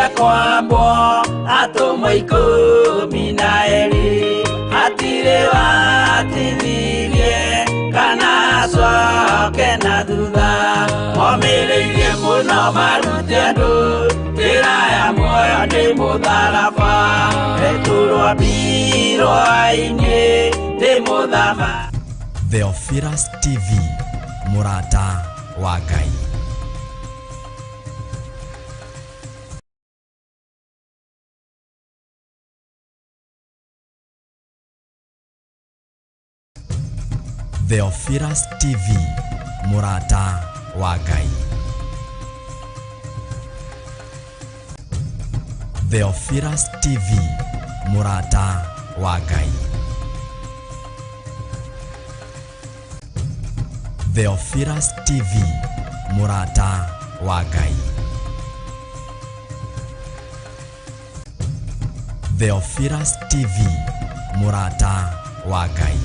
Ria kwambo atomoiko minaeli atire watinirie kana soke na duda omereirie muno marute andu ira ya moyo ni mutharaba eturwa biro aini ni muthama. Theophilus TV, Murata wa Ngai. Theophilus TV, Murata wa Ngai. Theophilus TV, Murata wa Ngai. Theophilus TV, Murata wa Ngai. Theophilus TV, Murata wa Ngai.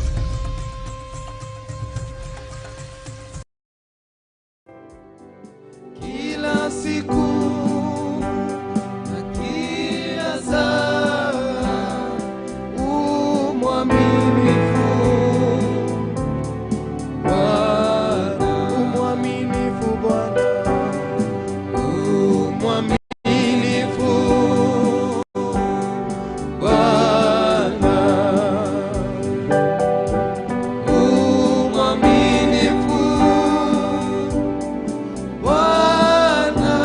Kila siku na kila saa umwaminifu Bwana, umwaminifu Bwana, umwaminifu Bwana, umwaminifu Bwana,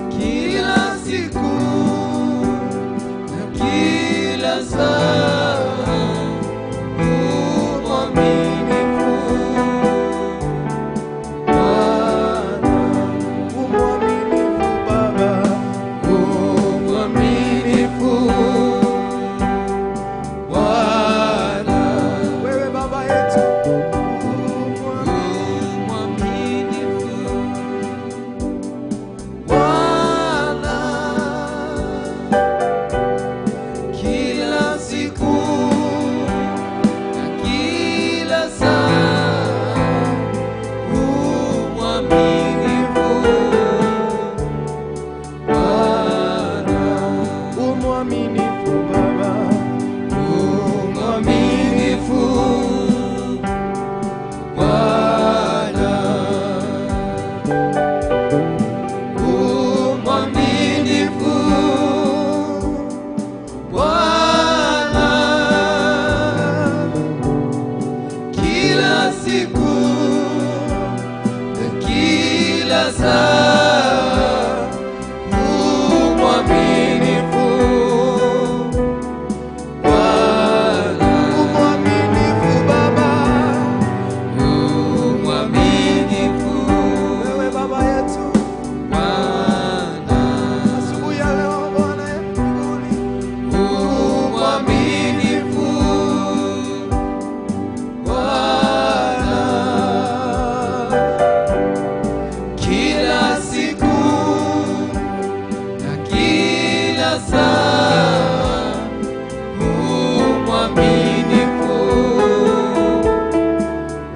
kila siku na kila saa umwaminifu Bwana, umwaminifu Baba, umwaminifu Bwana, wewe Baba yetu umwaminifu Bwana, kila siku na kila saa umwaminifu Bwana, umwaminifu Baba, umwaminifu Bwana, umwaminifu Bwana, kila siku na kila saa umwaminifu Bwana, umwaminifu Baba, umwaminifu wewe Baba yetu Bwana, asubuhi ya leo Bwana mbinguni, umwaminifu Bwana, kila siku na kila saa umwaminifu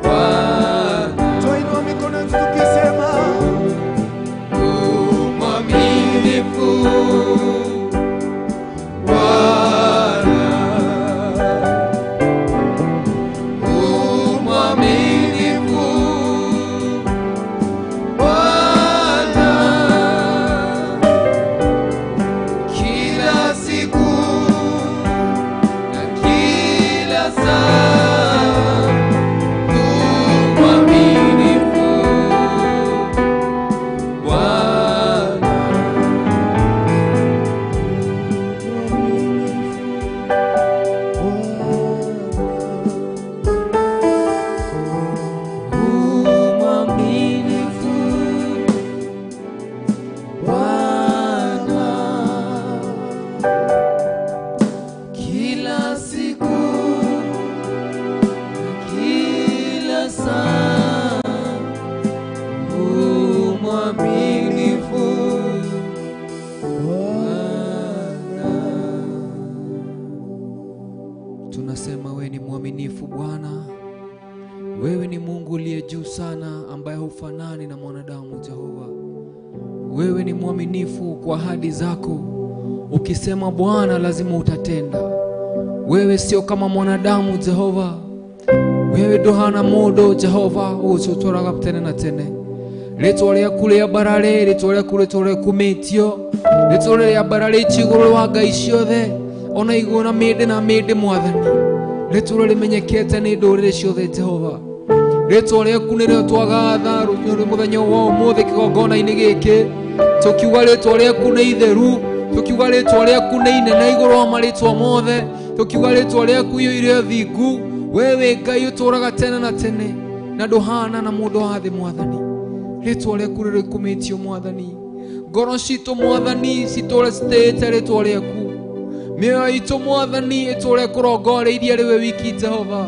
Bwana. Tuinua mikono yetu tukisema umwaminifu Bwana, umwaminifu Bwana, kila siku na kila saa umwaminifu Bwana, umwaminifu Bwana, kila siku na kila saa umwaminifu Bwana. Tunasema wewe ni mwaminifu Bwana, wewe ni Mungu uliye juu sana ambaye hufanani na mwanadamu Jehova. wewe ni mwaminifu kwa ahadi zako. Ukisema Bwana lazima utatenda. Wewe sio kama mwanadamu Jehova. Wewe dohana modo Jehova ucotoraga tene na tene. Ritwa rĩaku rĩa barare, ritwa rĩaku rĩtũkumĩtio, ritwa rĩa barare igũrũ wa ngai ciothe, ona igũrũ na mĩndĩ Mwathani. Ritwa rĩmenyekete nĩ ndũrĩrĩ ciothe Jehova. Ritwa rĩaku nĩrĩo twagatha rũciũ mũthenya wa ũmũthĩ kĩgongona-inĩ gĩkĩ. Tũkiuga ritwa rĩaku nĩ itheru, tũkiuga ritwa rĩaku nĩ inene igũrũ wa marĩtwa mothe, tũkiuga ritwa rĩaku irĩ thingu. Wewe Ngai ũtũũraga tene na tene, na ndũhana na mũndũ wa thĩ Mwathani. Ritwa rĩaku rĩrĩkumĩtio Mwathani. Ngoro citũ Mwathani citũũre citĩĩte ritwa rĩaku. Mĩoyo itũ Mwathani ĩtũũre kũrongoreirie rĩwe wiki Jehova.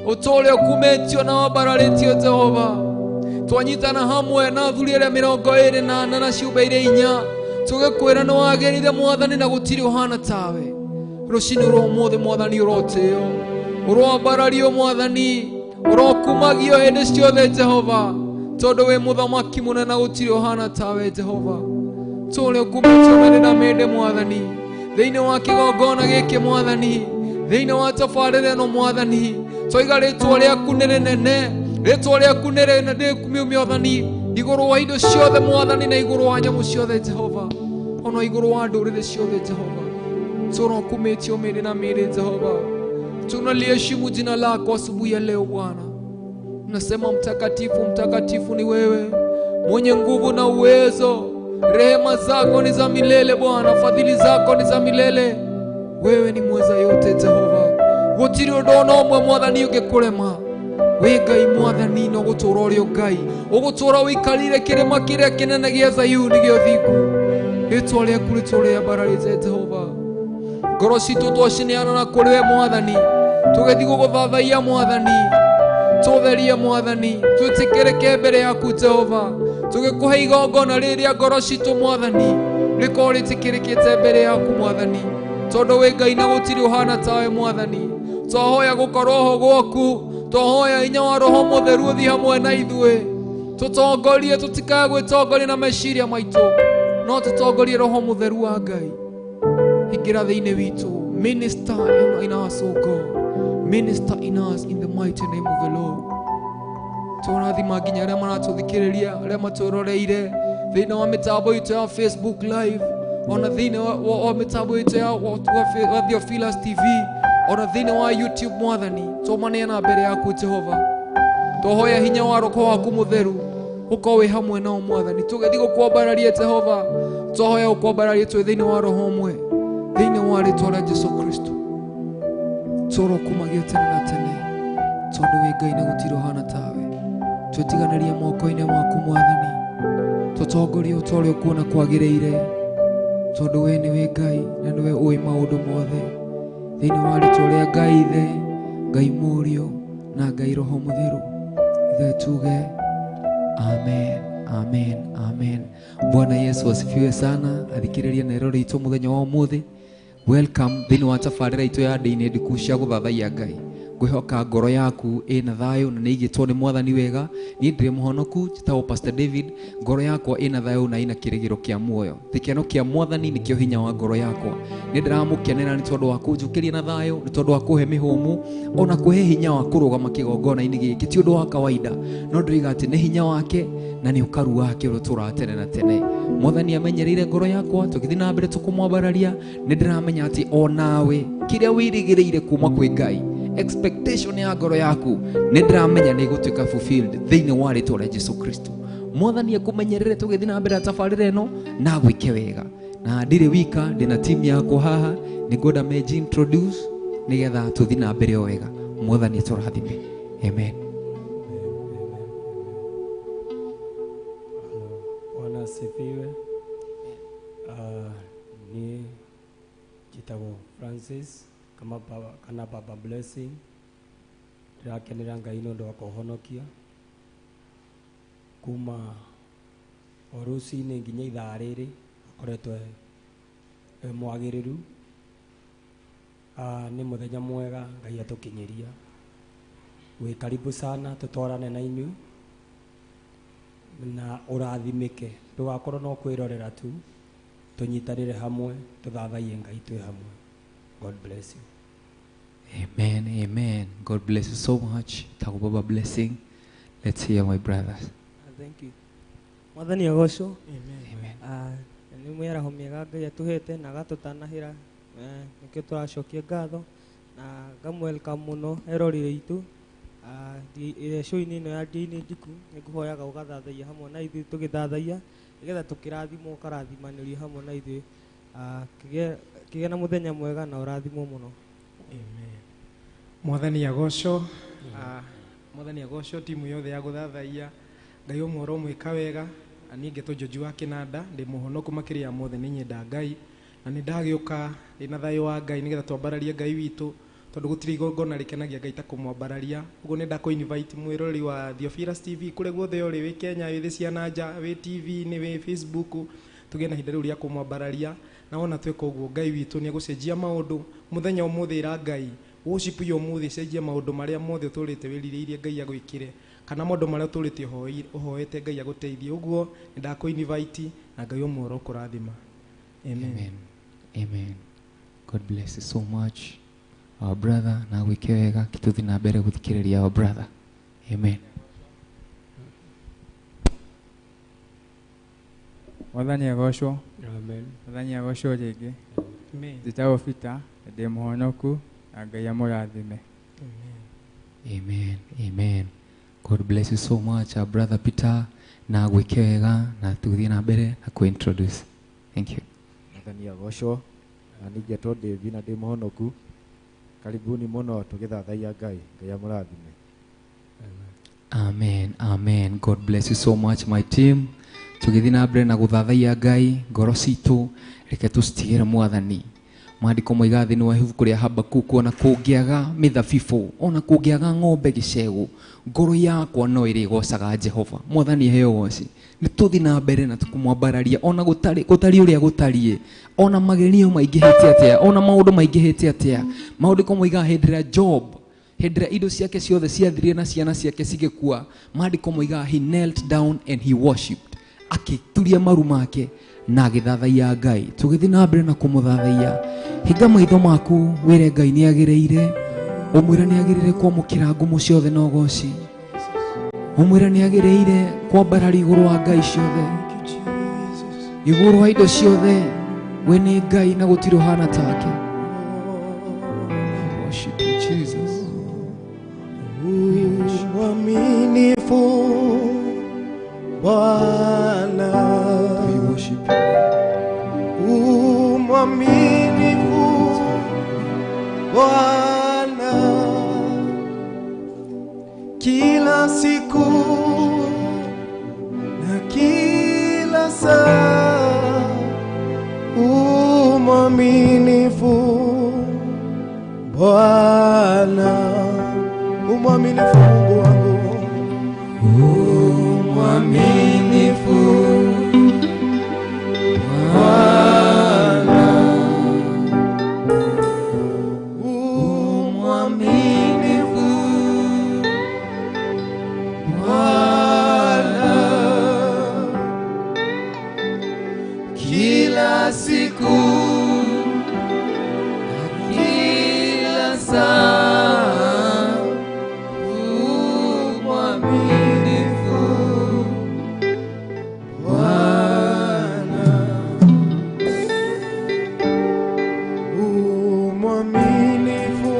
Ũtũũre ũkumĩtio na wambararĩtio Jehova. Twanyitana hamwe na athuri arĩa 24 na ciũmbe iria 4, tũgĩkwĩra nĩ wagĩrĩire Mwathani na gũtirĩ ũhana tawe. Rũciinĩ rwa ũmũthĩ Mwathani ũrotĩo, ũrwambarario Mwathani, ũrokumagio hĩndĩ ciothe Jehova, tondũ wĩ mũthamaki mũnene na gũtirĩ ũhana tawe Jehova. Tũũre ũkumĩtio mĩndĩ na mĩndĩ Mwathani, thĩinĩ wa kĩgongona gĩkĩ Mwathani, thĩinĩ wa tabarĩra ĩno Mwathani. Twoiga rĩtwa rĩaku nĩ rĩnene, rĩtwa rĩaku nĩ rĩnene Mwathani, igũrũ wa indo ciothe Mwathani, na igũrũ wa nyamũ ciothe Jehova, ona igũrũ wa ndũrĩrĩ ciothe Jehova. Tũũre ũkumĩtio mĩndĩ na mĩndĩ Jehova. Tunaliheshimu jina lako asubuhi ya leo Bwana. Nasema mtakatifu, mtakatifu ni wewe, mwenye nguvu na uwezo. Rehema zako ni za milele Bwana, fadhili zako ni za milele. Wewe ni mweza yote Jehova. Gũtirĩ ũndũ ona ũmwe Mwathani ũngĩkũrema. Wĩ Ngai Mwathani, no gũtũũra ũrĩ o Ngai. Ũgũtũũra ũikarĩire kĩrĩma kĩrĩa kĩnene gĩa Zayuni gĩa ũthingu. Rĩtwa rĩaku rĩtũũre rĩambararĩte Jehova. Ngoro citũ twacineana na kũrĩ we Mwathani, tũgĩthiĩ gũgũthathaiya Mwathani. Tũtherie Mwathani, twĩtĩkĩrĩke mbere yaku Jehova. Tũgĩkũhe igongona rĩrĩa ngoro citũ Mwathani rĩkorwo rĩtĩkĩrĩkĩte mbere yaku Mwathani, tondũ wĩ Ngai na gũtirĩ ũhana tawe Mwathani. Twahoya gũkorwo ho gwaku, twahoya hinya wa Roho Mũtheru ũthiĩ hamwe na ithuĩ. Tũtongorie, tũtikae gwĩtongoria na meciria maitũ, no tũtongorie Roho Mũtheru wa Ngai. Ingĩra thĩinĩ witũ, minister in us, O God, minister in us in the mighty name of the Lord. Tũrathima nginya arĩa maratũthikĩrĩria, arĩa matũroreire thĩinĩ wa mĩtambo itũ ya Facebook live, ona thĩinĩ wa mĩtambo itũ ya Theophilus TV, ona thĩinĩ wa YouTube Mwathani. Tũmaneana mbere yaku Jehova, tũhoya hinya wa Roho waku Mũtheru ũkorwo wĩ hamwe nao Mwathani. Tũgĩthiĩ gũkwambararia Jehova, tũhoya gũkwambararia twĩ thĩinĩ wa Roho ũmwe, thĩinĩ wa rĩĩtwa rĩa Jesũ Kristo. Tũũre ũkumagio tene na tene, tondũ wĩ Ngai na gũtirĩ ũhana tawe. Twĩtiganĩrie moko-inĩ maku Mwathani, tũtongorie ũtũũre ũkuona kwagĩrĩire, tondũ we nĩwe Ngai na nĩwe ũĩ maũndũ mothe. Thĩinĩ wa rĩĩtwa rĩa Ngai Ithe, Ngai Mũriũ na Ngai Roho Mũtheru, ithuĩ tuge amen, amen, amen. Bwana Yesu asifiwe sana. Athikĩrĩria nero ritũ mũthenya wa ũmũthĩ. Welcome thĩinĩ wa tabarĩra itũ ya ndĩ-inĩ ndiku cia gũthathaiya Ngai. Ngwĩhoka ngoro yaku ĩna thayũ na nĩigĩtwo nĩ Mwathani wega. Niĩ ndĩrĩ mũhonoku, njĩtagwo Pastor David. Ngoro yakwa ĩna thayũ na ĩna kĩrĩgĩro kĩa muoyo. Gĩkeno kĩa Mwathani nĩkĩo hinya wa ngoro yakwa. Nĩ ndĩramũkenera nĩ tondũ wa kũnjũkĩria na thayũ, nĩ tondũ wa kũhe mĩhũmũ, ona kũhe hinya wa kũrũgama kĩgongona-inĩ gĩkĩ. Ti ũndũ wa kawaida, no ndĩroiga atĩ nĩ hinya wake na nĩ ũkaru wake ũrĩa ũtũũraga tene na tene. Mwathani amenyereire ngoro yakwa, tũgĩthiĩ na mbere tũkũmwambararia. Nĩ ndĩramenya atĩ o nawe kĩrĩa wĩrĩgĩrĩire kuma kwĩ Ngai, expectation ya ngoro yaku nĩ ndĩramenya nĩ ĩgũtuĩka fulfilled thĩinĩ wa rĩĩtwa rĩa Jesũ Kristo. Mwathani akũmenyerere tũgĩthiĩ na mbere na tabarĩra ĩno na gwĩke wega. Na ndirĩ wika, ndĩna team yakwa haha, nĩngwenda meji introduce nĩgetha tũthiĩ na mbere o wega. Mwathani atũrathime. Amen. Bwana asifiwe. Ni njĩtagwo Francis kana Baba Blessing. Ndĩrakenera Ngai nĩ ũndũ wa kũhonokia kuma o rũcinĩ nginya ithaa rĩrĩ, akoretwo mwagĩrĩru. Nĩ mũthenya mwega Ngai atũkinyĩria. Wĩ karibu sana tũtwarane na inyuĩ. na ũrathimĩke ndũgakorwo no kwĩrorera tu tũnyitanĩre hamwe tũthathaiye Ngai twĩ hamwe. God bless you. Amen, amen. God bless you so much. Tago Baba blessing. Let's hear my brothers. Thank you. Mwathani agocwo. Amen. Nĩ mwĩraho mĩega Ngai atũhete na agatũtanahĩra nĩkĩo tũracokia ngatho na ngamwelcome mũno erorire itũ show-inĩ ĩno ya Ndĩ-inĩ Ndiku. Nĩngũhoyaga ũgathathaia hamwe na ithuĩ tũgĩthathaia nĩgetha tũkĩrathimwo ũkarathimanĩrio hamwe na ithuĩ. Kĩgĩa na mũthenya mwega na ũrathimwo mũno. Amen. Mwathani agocwo. Mwathani agocwo timu yothe ya gũthathaia Ngai ũmwe ũromwĩka wega. Ani ngeto Joju wa Kinanda ndi muhonoku makĩria mothe nĩ nyenda Ngai na nĩ ndagĩũka ndĩna thayũ wa Ngai nĩgetha twambararie Ngai witũ tondũ gũtirĩ igongona rĩkenagia Ngai ta kũmwambararia. Ũguo nĩ ndakũ-invite mwĩrori wa Theophilus TV kũrĩa guothe ũrĩ wĩ Kenya, wĩ thĩ cia nanja, wĩ TV-inĩ, wĩ Facebook, tũgĩe na ihinda rĩu rĩa kũmwambararia na wona twĩka ũguo Ngai witũ nĩ egũcenjia maũndũ. Mũthenya ũmũthĩ ĩra Ngai worship yo mũthĩ cenjia maũndũ marĩa mothe ũtũrĩte wĩrirĩirie Ngai agwĩkire kana maũndũ marĩa ũtũrĩte ũhoete Ngai agũteithie. Ũguo nĩ ndakũ-invite na Ngai ũmwe ũrokũrathima. Amen. Amen. God bless you so much. Our brother na gwĩke wega kĩtũthi na mbere gũthikĩrĩria our brother. Amen. Mwathani agocwo. Amen. Mwathani agocwo rĩngĩ. Amen. Njĩtagwo Peter ndĩ mũhonoku na Ngai amũrathime. Amen. Amen. God bless you so much our brother Peter na gwĩke wega na tũthiĩ na mbere na kũ-introduce. Thank you. Mwathani agocwo. Na nĩngetwo David na ndĩ mũhonoku. Karibuni mũno tũgĩthathaia Ngai. Ngai amũrathime. Amen. Amen. God bless you so much my team. Tũgĩthiĩ na mbere na gũthathaia Ngai ngoro citũ reke tũcitigĩre Mwathani. Maandĩko moiga thĩinĩ wa ibuku rĩa Habakuku ona kũngĩaga mĩthabibũ ona kũngĩaga ng'ombe gĩcegũ ngoro yakwa no ĩrĩgocaga Jehova. Mwathani heo goci. Nĩ tũthiĩ na mbere na tũkũmwambararia ona gũtarĩ ũrĩa gũtariĩ ona magerio maingĩhĩte atĩa ona maũndũ maingĩhĩte atĩa. Maandĩko moiga hĩndĩ ĩrĩa Job hĩndĩ ĩrĩa indo ciake ciothe ciathirire na ciana ciake cigĩkua, maandĩko moiga he knelt down and he worshipped, akĩturia maru make na agĩthathaia Ngai. Tũgĩthiĩ na mbere na kũmũthathaia. Hinga maitho maku wĩre Ngai nĩ agĩrĩire, ũmwĩre nĩ agĩrĩire kwamũkĩra ngumo ciothe na ũgooci, ũmwĩre nĩ agĩrĩire kwambararia igũrũ wa Ngai ciothe, igũrũ wa indo ciothe. We nĩ Ngai na gũtirĩ ũhana take. Worship you Jesus. Mwaminifu Bwana, We worship you. mwaminifu Bwana, kila siku na kila saa, mwaminifu Bwana, mwaminifu Mungu wangu, mwaminifu Bwana, mwaminifu Bwana, kila siku kila saa, mwaminifu Bwana, mwaminifu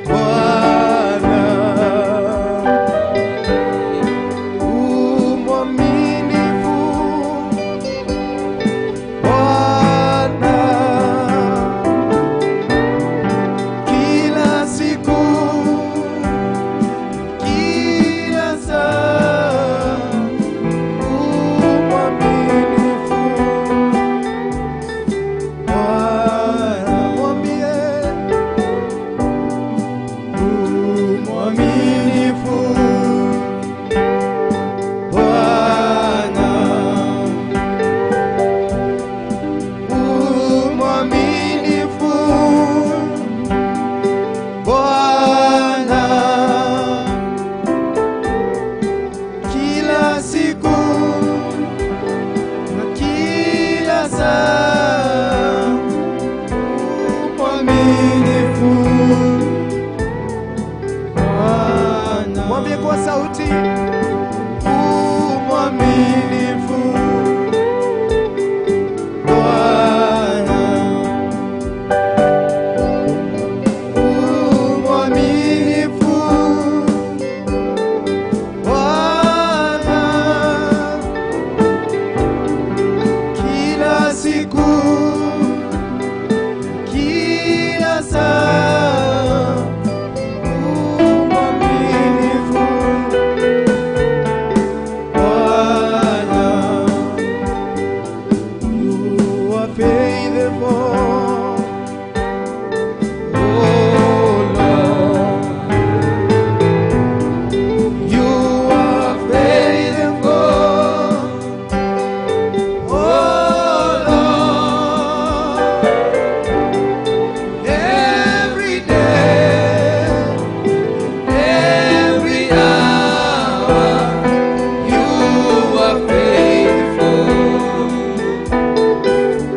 Bwana, mwaminifu Bwana, siku, kila saa mwaminifu Bwana, you are faithful. Oh Lord, you are faithful. Oh Lord, every day, every hour, you are faithful.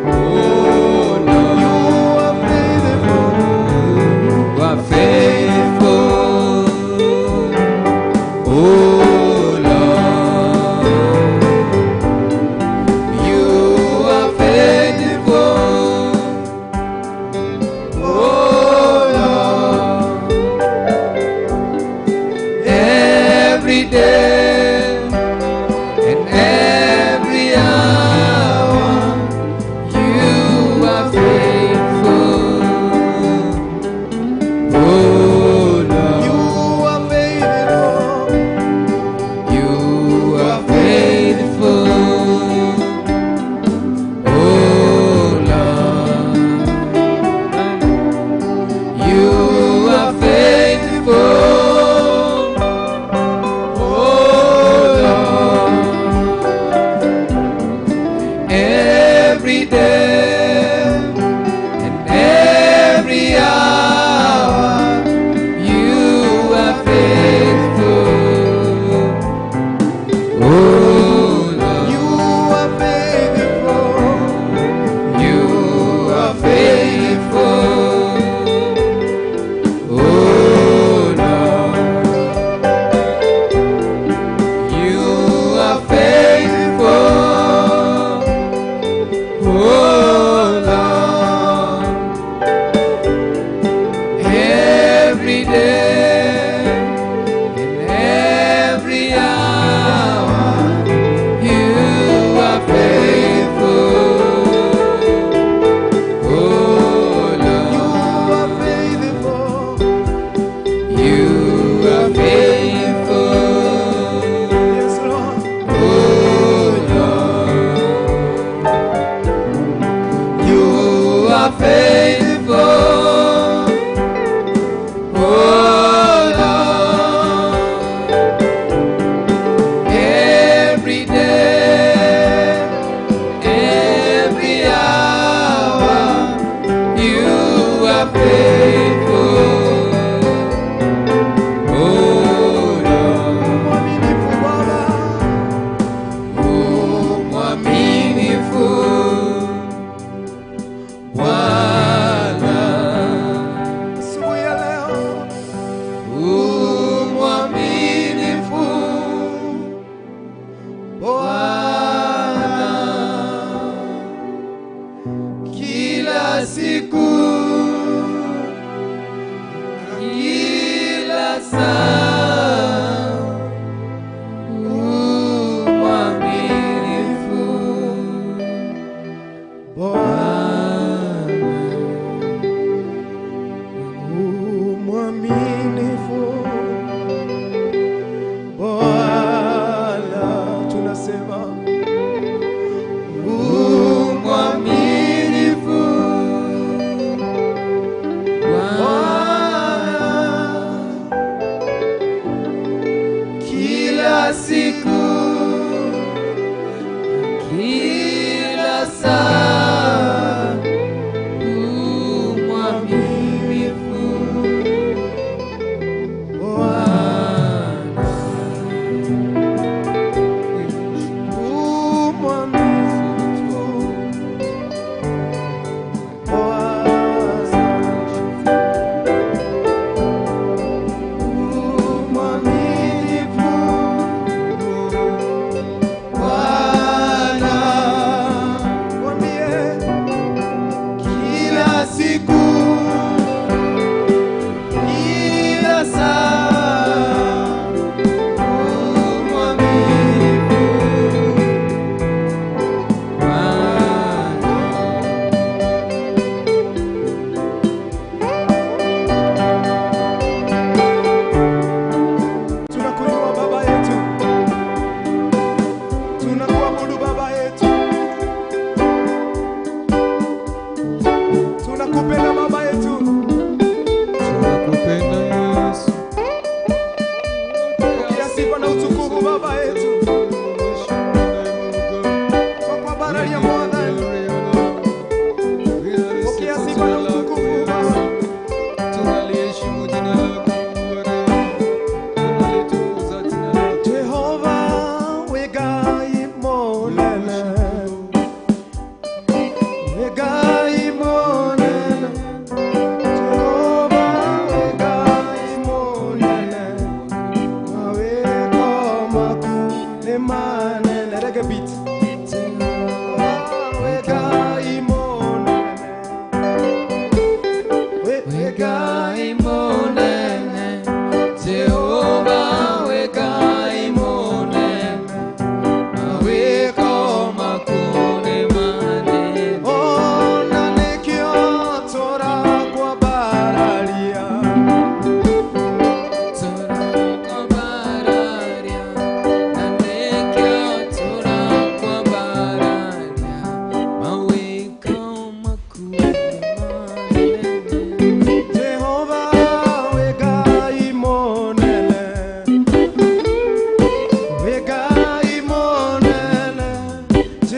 Oh Lord, you are faithful. You are faithful. Oh Lord, you are faithful. Oh Lord, every day and every hour, you are faithful. Oh Lord, you are faithful. You are faithful. Oh Lord, you are faithful. Oh Lord, every day and every hour, you are faithful. Oh Lord, you are faithful. You are faithful. Oh Lord, you are faithful. Oh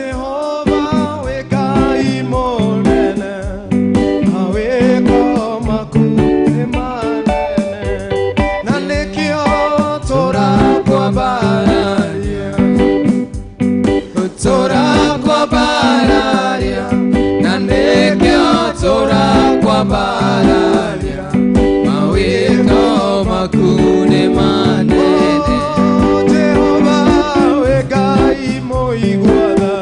Jehova we Ngai munene, mawĩko maku nĩ manene, na nĩkĩo tũrakwambararia, tũrakwambararia, na nĩkĩo tũrakwambararia, mawĩko maku nĩ manene. Jehova we Ngai mũigua tha,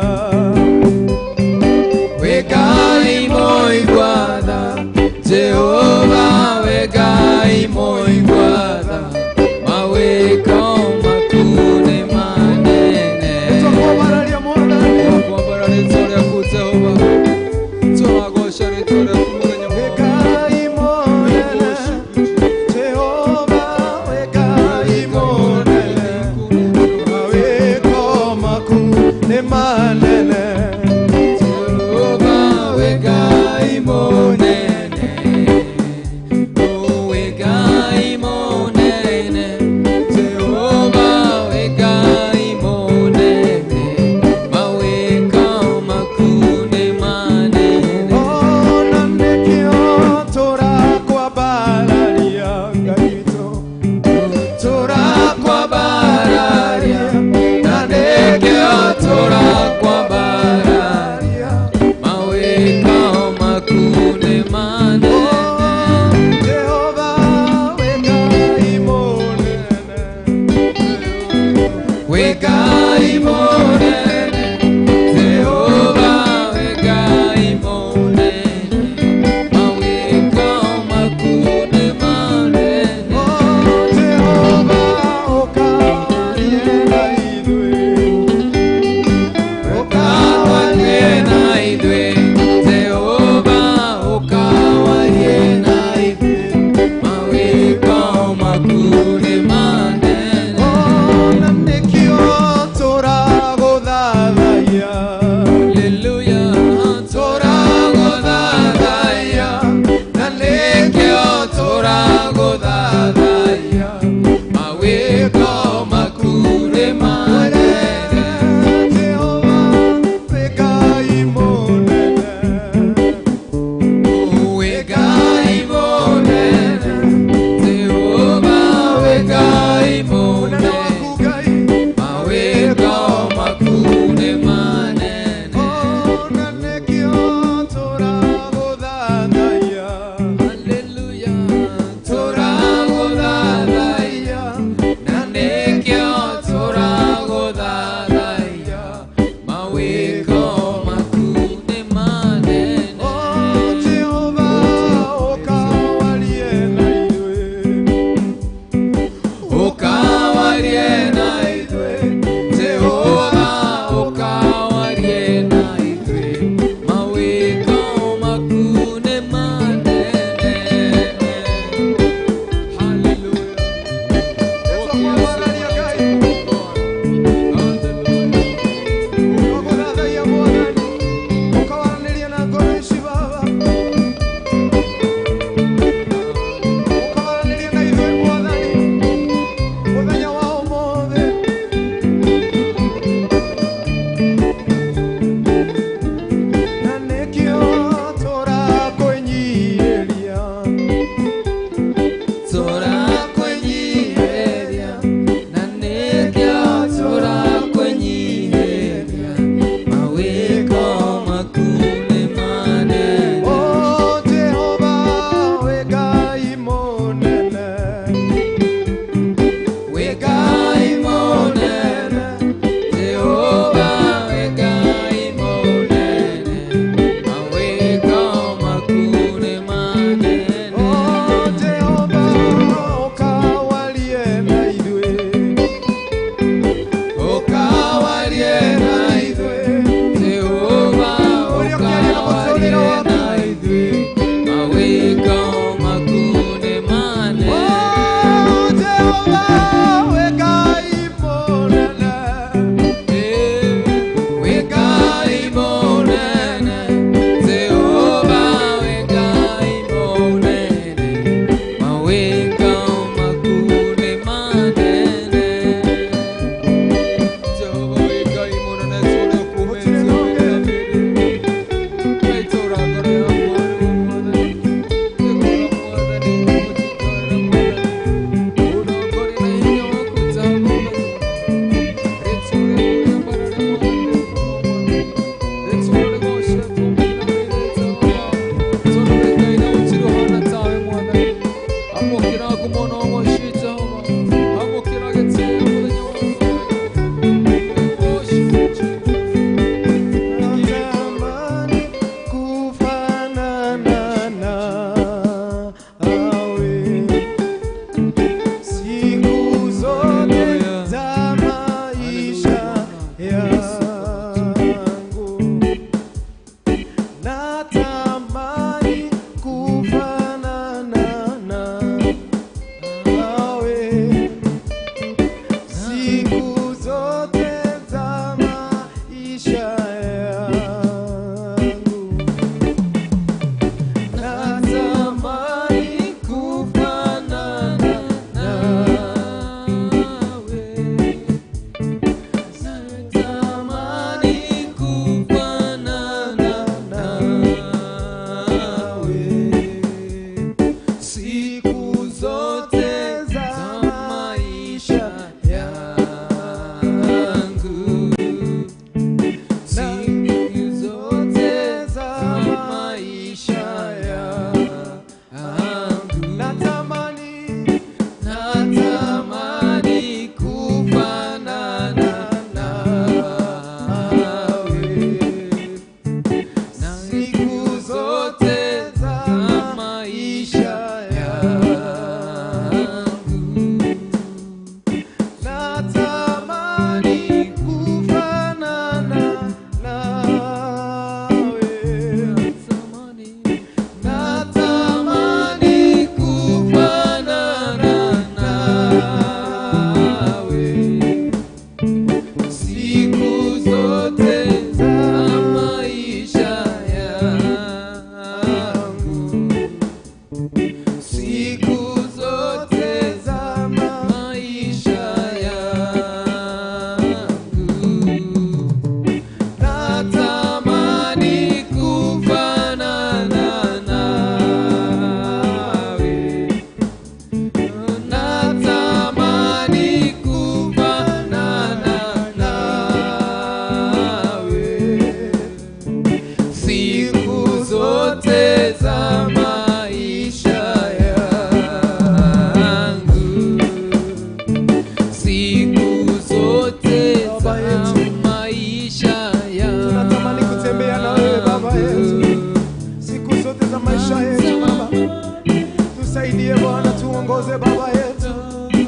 utuongoze Baba yetu,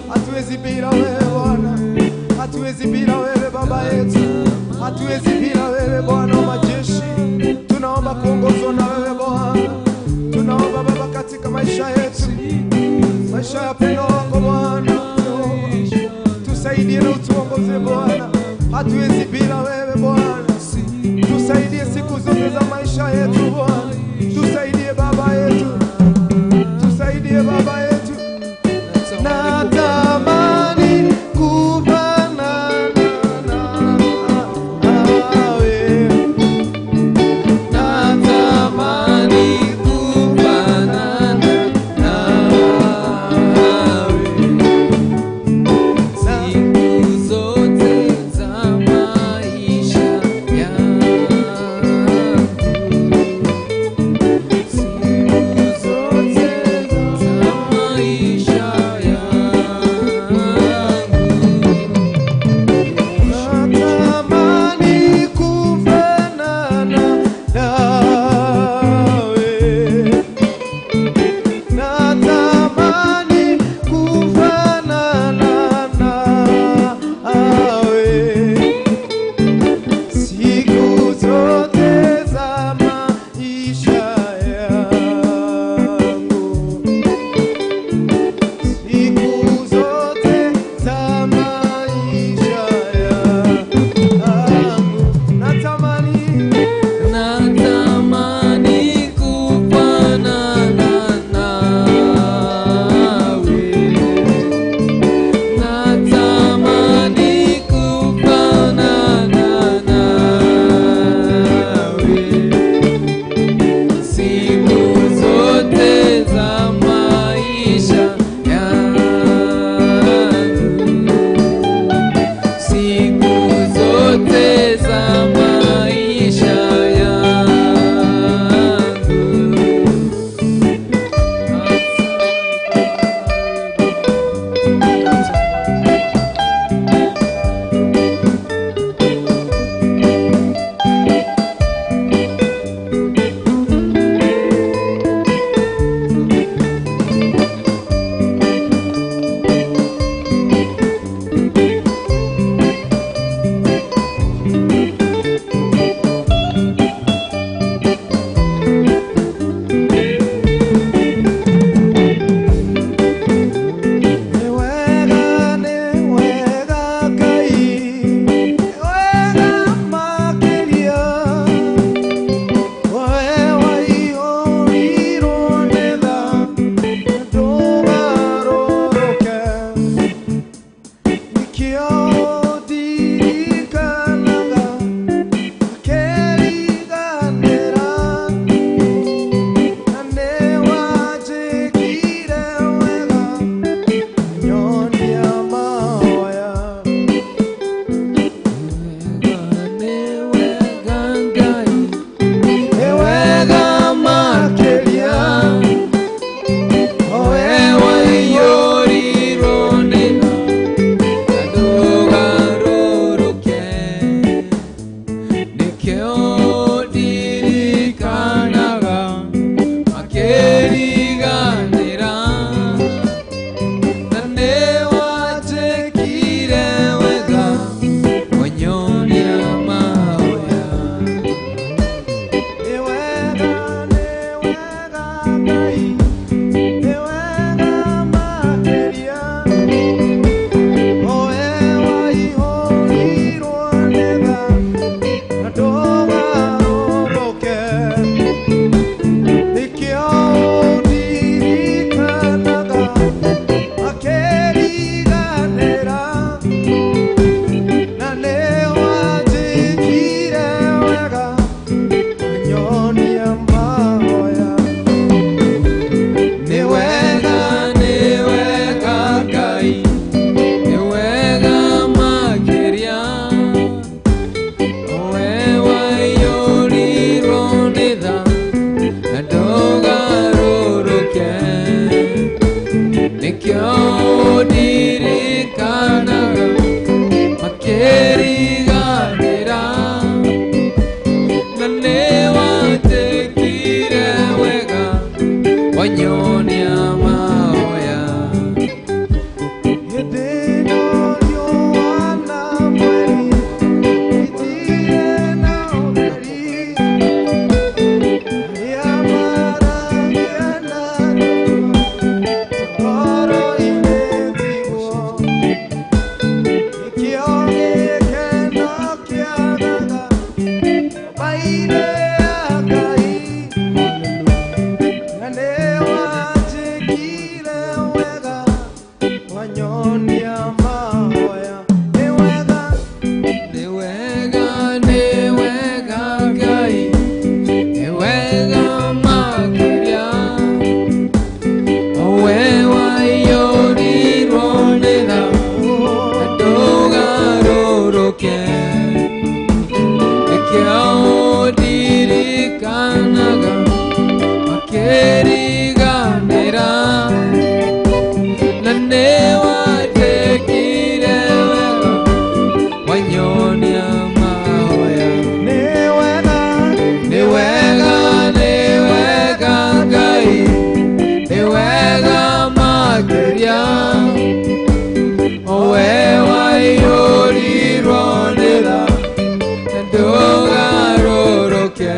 hatuwezi bila wewe Bwana, hatuwezi bila wewe Baba yetu, hatuwezi bila wewe Bwana wa majeshi. Tunaomba kuongozwa na wewe Bwana, tunaomba Baba katika maisha yetu, maisha ya pendo wako Bwana, tusaidie na utuongoze Bwana, hatuwezi bila wewe Bwana, tusaidie siku zote za maisha yetu Bwana, tusaidie Baba yetu, tusaidie Baba yetu. Natamani kufanana nawe, natamani kufanana nawe siku zote za maisha yangu. ndirikanaga makĩriganĩra na nĩwathĩkire wega wanyonia mahoya. Nĩ wega Ngai, nĩ wega makĩria, o we waiyũrirwo nĩ tha na ndũgarũrũke,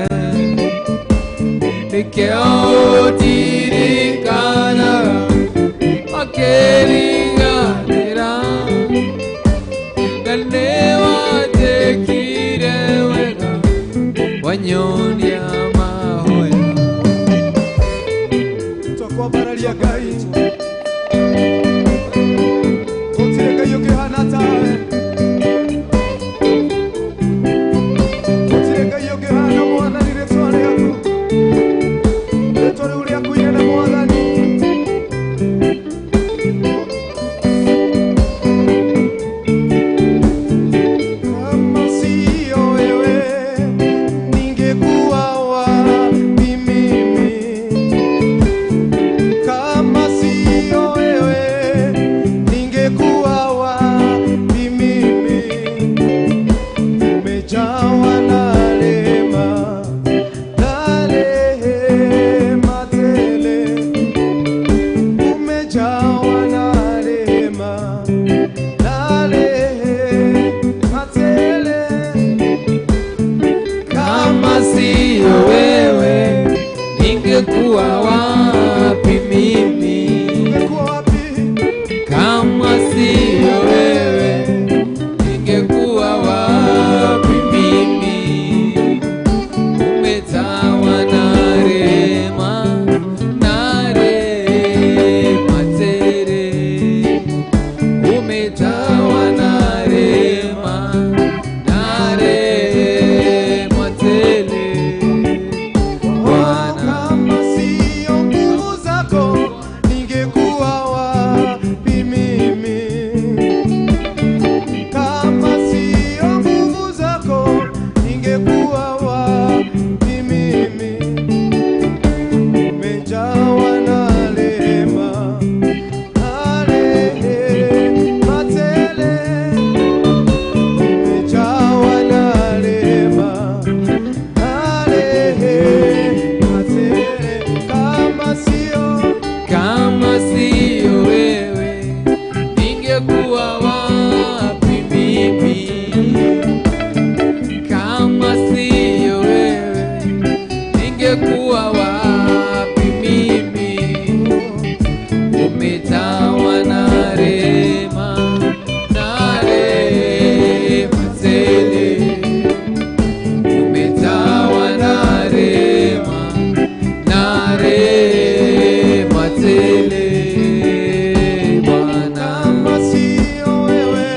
nĩkĩo ũndirikanaga makĩriganĩra na nĩwathĩkire wega wanyonia mahoya. Twakwambararia Ngai, gũtirĩ Ngai ũngĩhana tawe, gũtirĩ Ngai ũngĩhana Mwathani. Rĩĩtwa rĩaku, rĩĩtwa rĩu rĩaku inene Mwathani. Kama sio wewe ningekuwa wapi mimi? Kama sio wewe ningekuwa wapi mimi? Umejawa na rehema, na rehema tele. Umejawa na rehema, na rehema tele. Kama sio wewe ningekuwa wapi mimi? Ungekuwa wapi? Kama sio wewe ningekuwa wapi mimi? Umejawa na rehema, na rehema tele. Umejawa na rehema, na rehema tele. Kama sio nguvu zako ningekuwa wapi mimi? Kama sio nguvu zako ningekuwa wapi mimi? Umejawa na rehema, na rehema tele. Umejawa na rehema, na rehema tele. Kama sio wewe ningekuwa wapi mimi? Kama sio wewe ningekuwa wapi mimi? Umejawa na rehema, na rehema tele. Umejawa na rehema, na rehema tele. Bwana, Kama sio wewe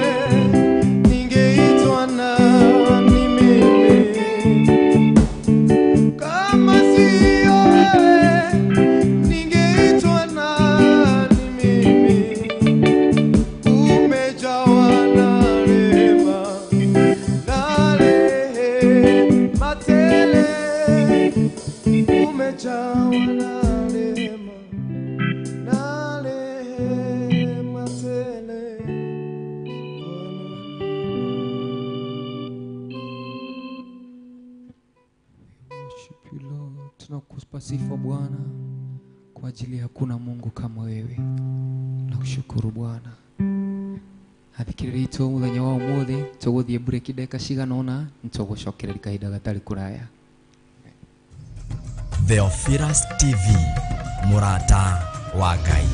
ningeitwa nani mimi? Kama sio wewe ningeitwa nani mimi? Umejawa na rehema, na rehema tele. Umejawa na rehema, na rehema tele. Worship you, Lord. Tunakupa sifa Bwana kwa ajili hakuna Mungu kama wewe. Nakushukuru Bwana. Athikirĩria itũ mũthenya wa ũmũthĩ tũgũthiĩ break ndagĩka cigana ũna nĩtũgũcokereria kahinda gatarĩ kũraya. Theophilus TV, mũrata wa Ngai.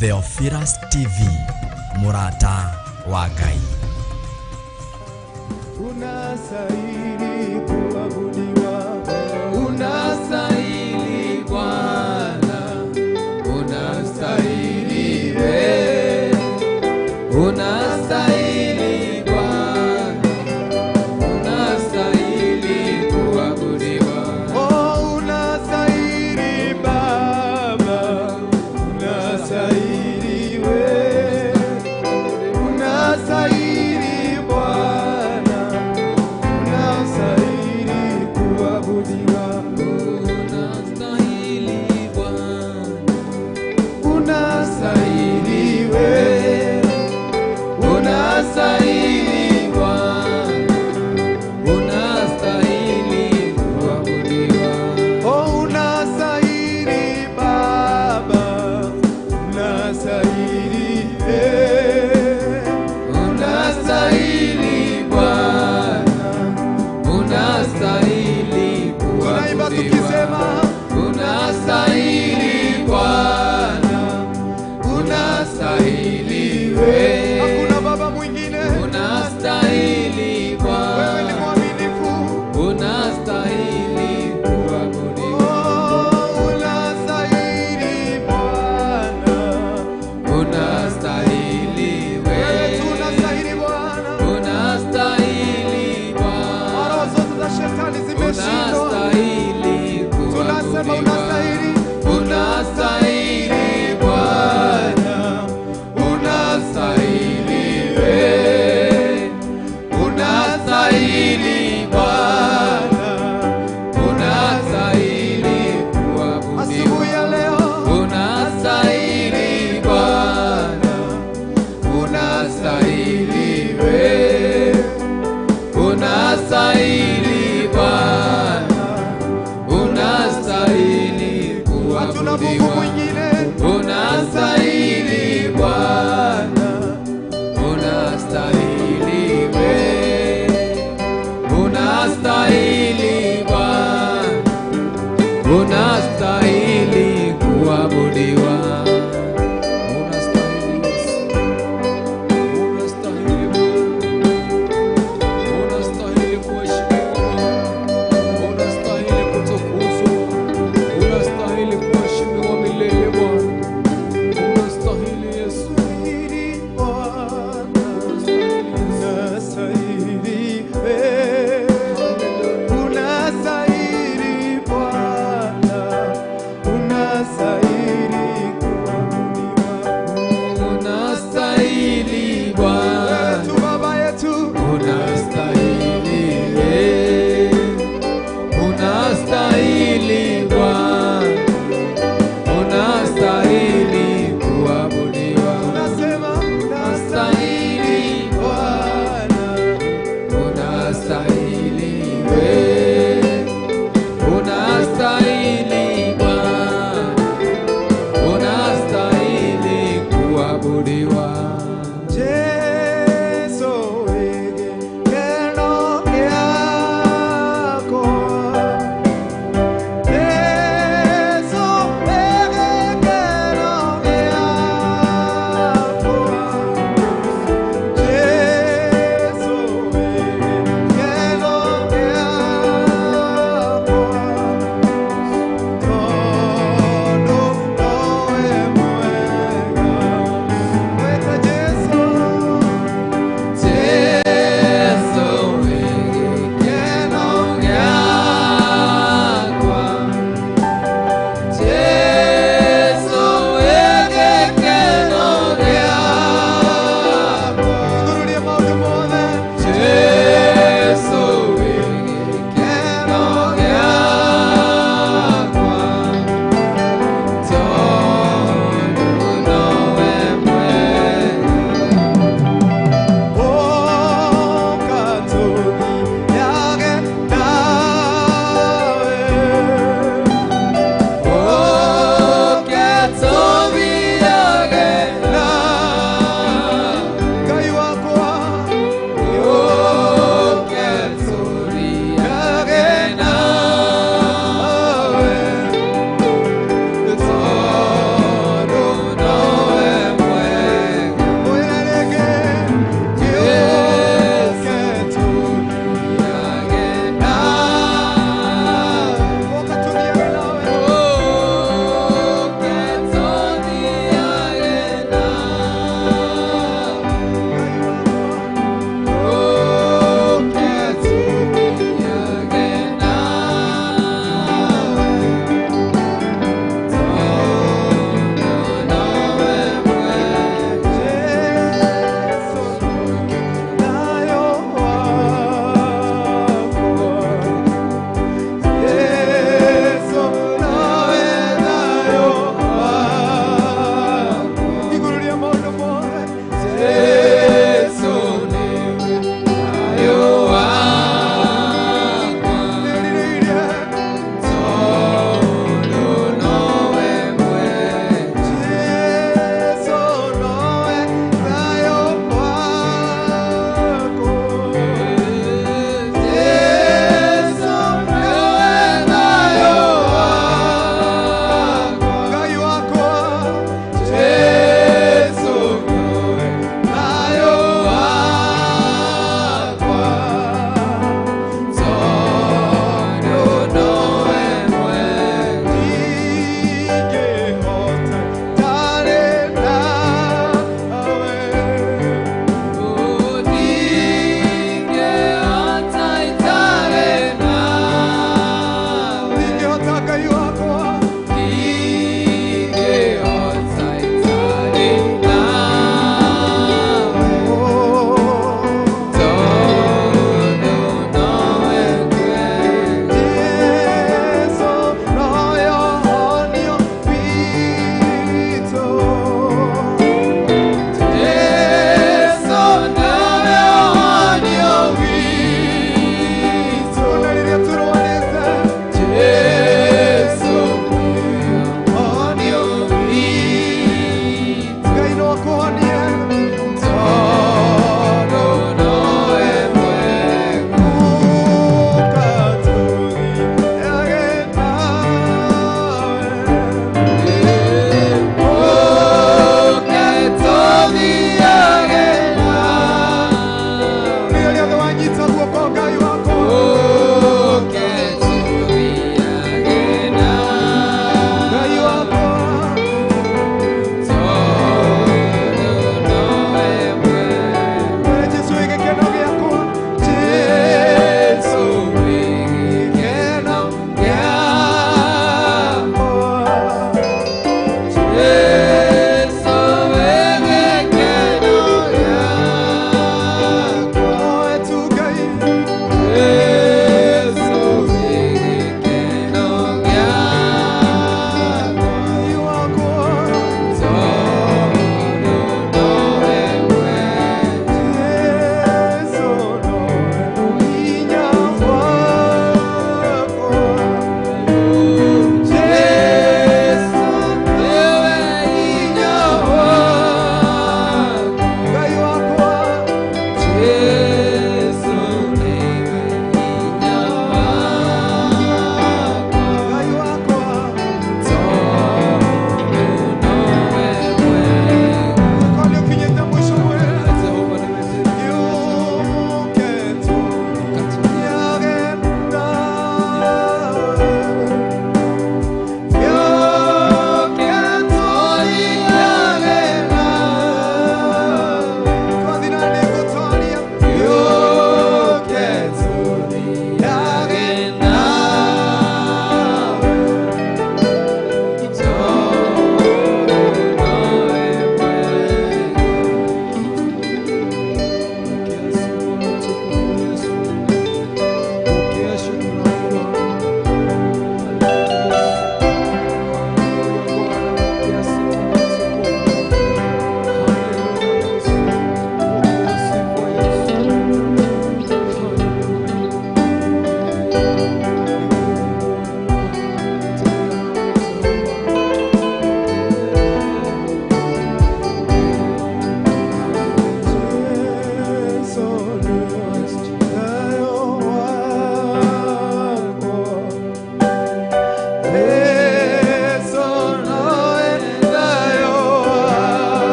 Theophilus TV, Murata wa Ngai. Unastahili kuabudiwa, Unastahili Bwana, unastahili wewe, unastahili Bwana, unastahili kuabudiwa. oh unastahili Baba, unastahili wewe, unastahili Bwana, unastahili kuabudiwa, Unastahili Bwana, unastahili wewe, unastahili Bwana, unastahili kuabudiwa. oh unastahili Baba, unastahili wewe, Unastahili Bwana, unastahili tunaimba kuabudiwa. tukisema Unastahili Bwana, unastahili wewe, hakuna baba mwingine, unastahili wewe ni Bwana, mwaminifu, unastahili kuabudiwa. oh unastahili Bwana, Unastahili wewe wewe, tu unastahili Bwana, unastahili Bwana, roho zote za shetani zimeshindwa, unastahili tunasema kuabudiwa. unastahili, Unastahili Bwana, unastahili wewe, unastahili Bwana, unastahili kuabudiwa. asubuhi ya leo Unastahili Bwana, unastahili wewe, unastahili Bwana, unastahili hatuna Mungu kuabudiwa. mwingine, Unastahili Bwana, unastahili wewe, unastahili Bwana, unastahili kuabudiwa. Unastahili Yesu, unastahili Bwana, unastahili kuheshimiwa Bwana, unastahili kutukuzwa, unastahili kuheshimiwa milele Bwana.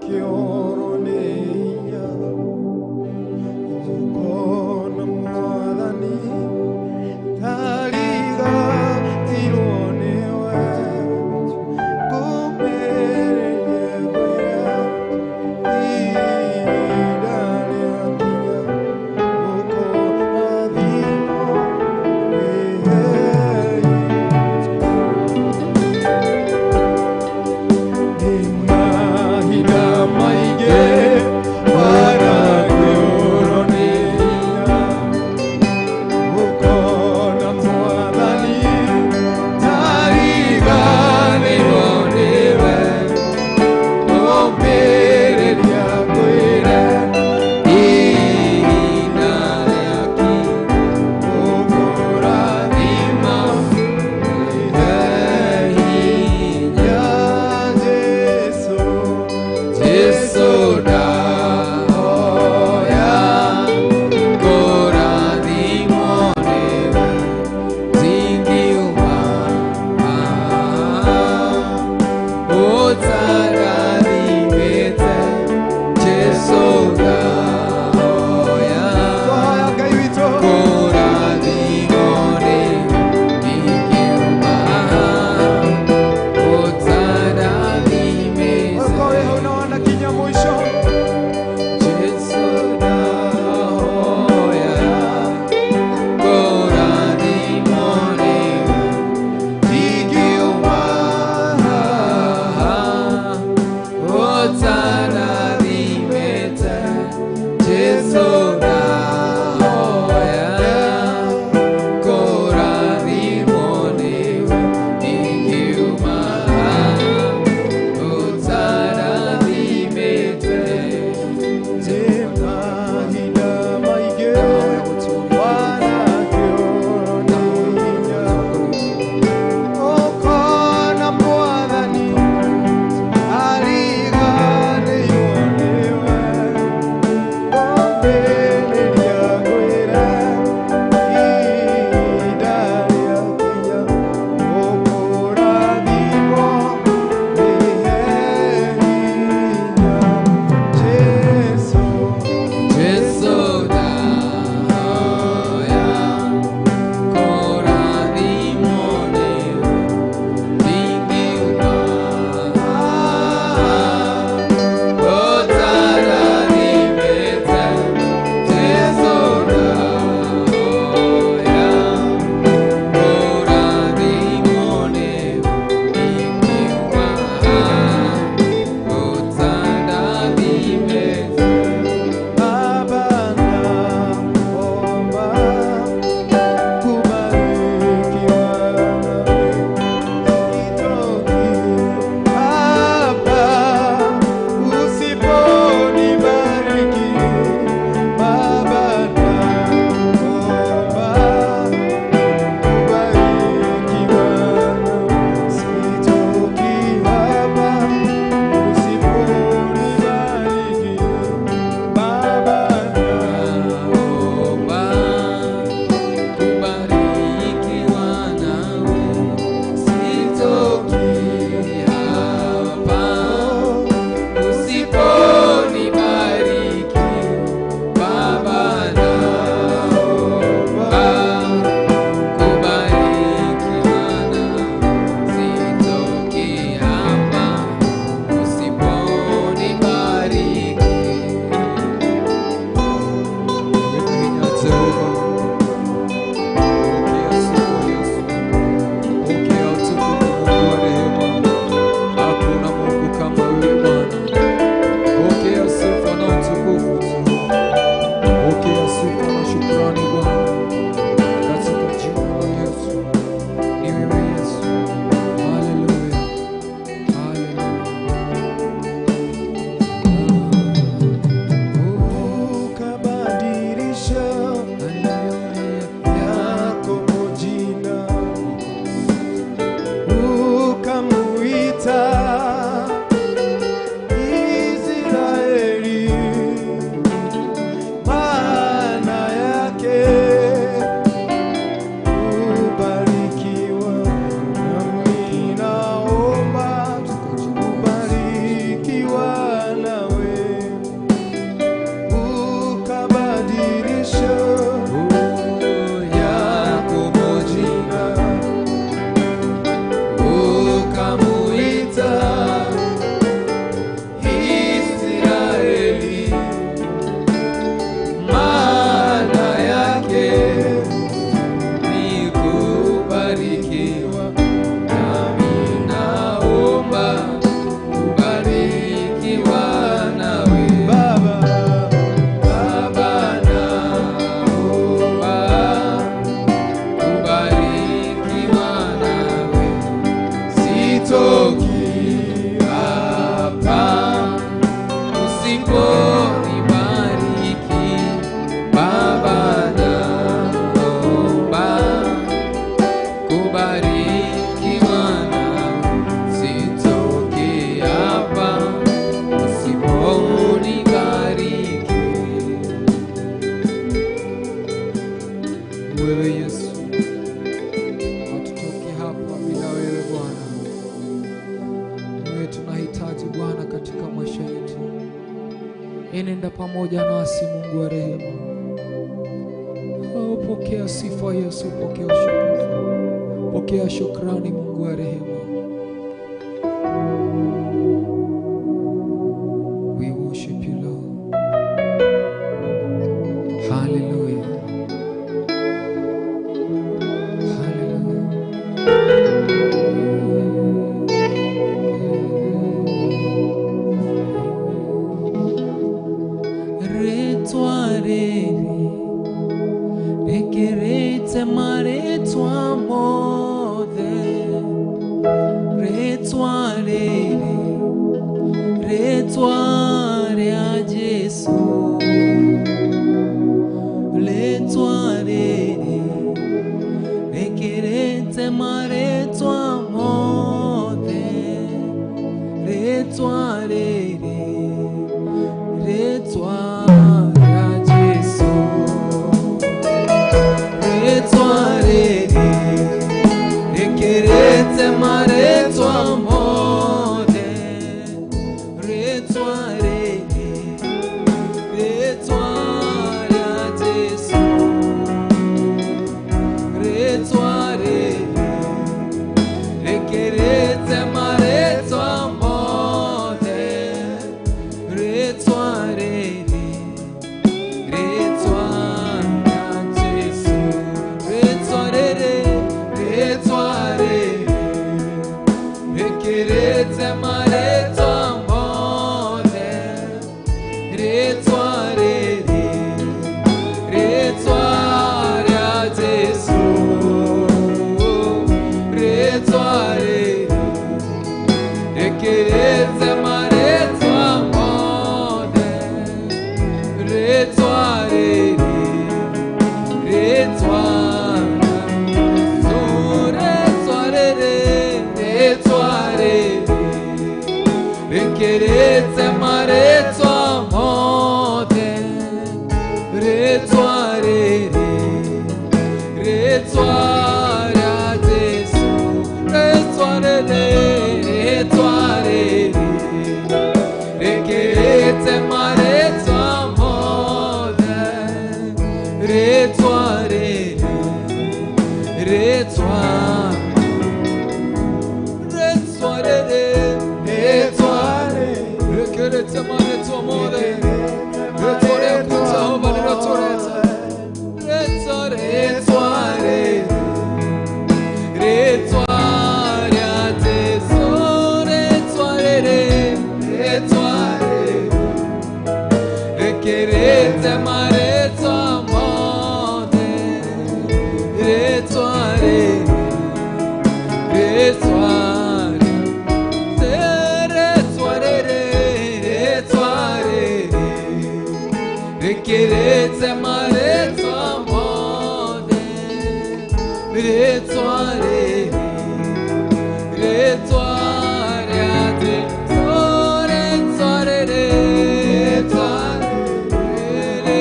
kĩoro nĩ hinya ũkona mwathani tarigatirwo nĩwe ngũmĩrĩrie ngwĩre ihinda rĩakinya gũkũrathimwo nĩ mahinda maingĩ enenda pamoja nasi, Mungu wa rehema. Pokea sifa Yesu, pokea shukrani, pokea shukrani Mungu wa rehema. We worship you Lord. Hallelujah. Rekerete maretwa mode, retwa re a Jesu, letwa re, rekerete maretwa mode, retwa re, retwa Rekerete maretwa mode, retwa re, retwa ya Jesu, retwa re, rekerete maretwa mode, retwa re, retwa ya Jesu, retwa re. Rekerete maretwa mode, retwa re, retwa ya Jesu, retwa re, rekerete maretwa mode, retwa re, retwa Rekerete maretwa mode, retwa re, retwa ya Jesu, retwa re, retwa re, rekerete maretwa mode, retwa re, retwa Rekerete maretwa mode, retwa re Jehova ni retorete, retwa re, retwa ya Jesu, retwa re, retwa re, rekerete maretwa mode, retwa re, retwa Rekerete maretwa mode, retwa re, retwa ya Jesu, retwa re, retwa re,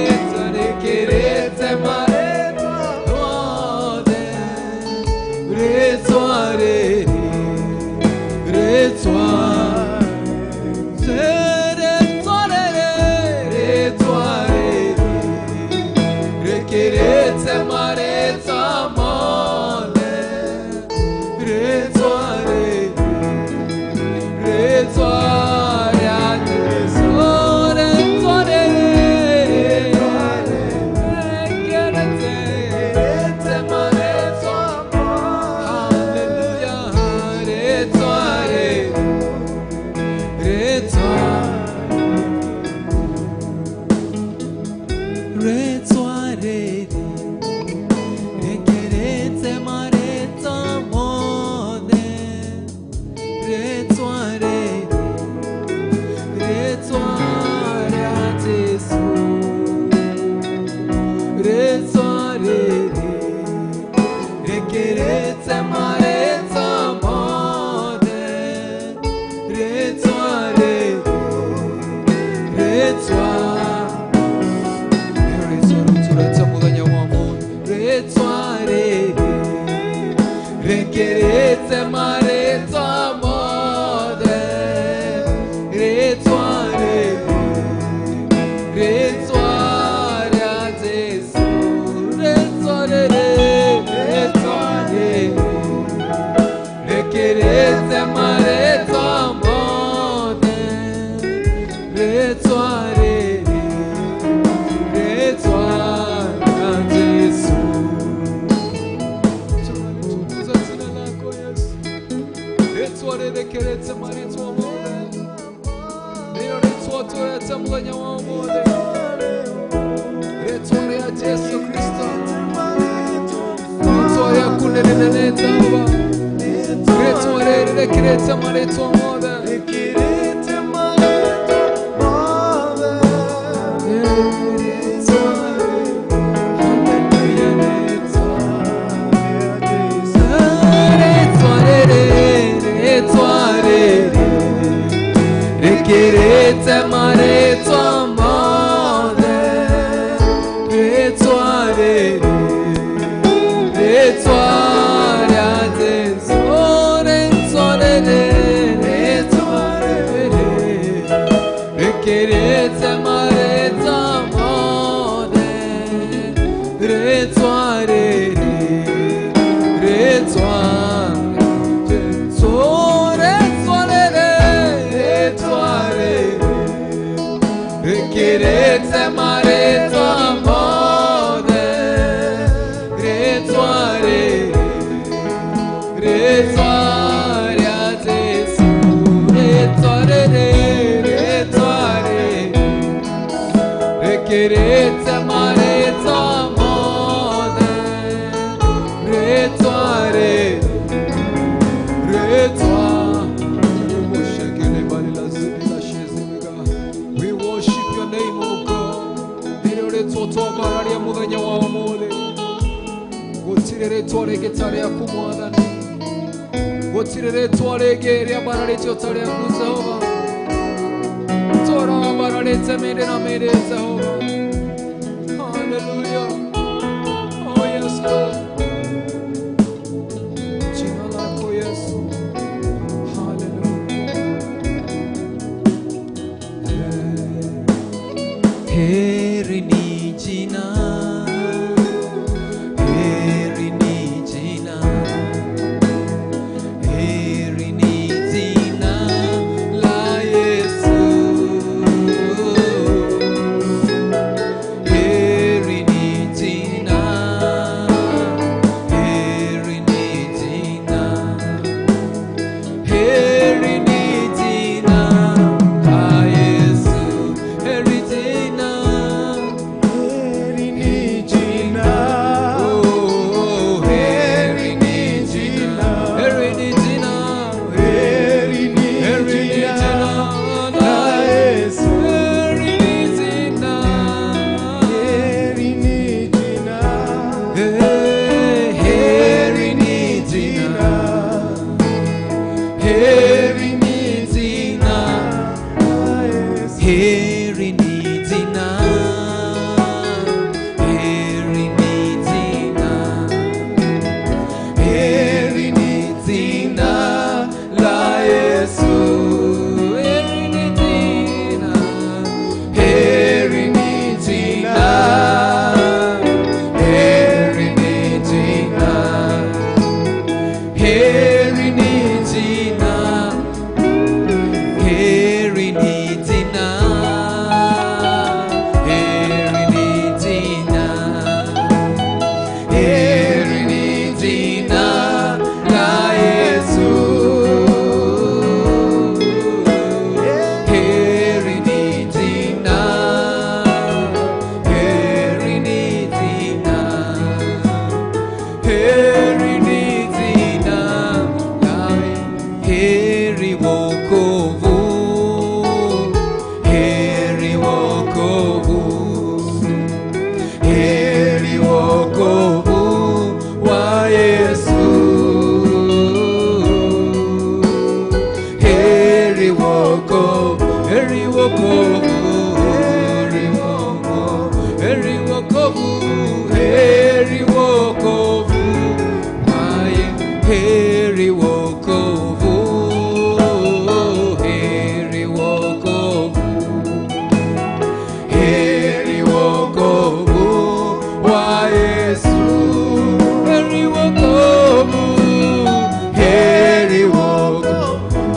rekerete maretwa mode, retwa re, retwa Rekerete maretwa mode, retwa re, retwa ya Jesu, retwa re, rekerete maretwa mode, hallelujah, retwa re, retwa Rekerete maretwa mode, retwa re, turetse muthenya wa umuthi rĩtwa rĩa Jesu Kristo rĩtwa rĩaku nĩ rĩnene Jehova rĩtwa rĩrĩ rĩkĩrĩte marĩtwa mothe Requerete mareto amore Retuare Retuare Adesore Retuare Requerete mareto amore Retuare Requerete mareto amore Retuare Retuare a Gesù Retuare Requerete mareto amore Retuare We worship your name, O God. Bararia muthenya wa umuthi gutire ritwa ringi ta riaku Mwathani gutire ritwa ringi ria bararĩtio ta riaku Jehova tora bararĩte mĩndĩ na mĩndĩ Jehova. Hallelujah. Oh yes Lord. Jina lako Yesu. Heri ni jina, heri ni jina, heri ni jina la Yesu. Heri ni jina, heri ni jina, heri ni jina la Yesu. Heri jina.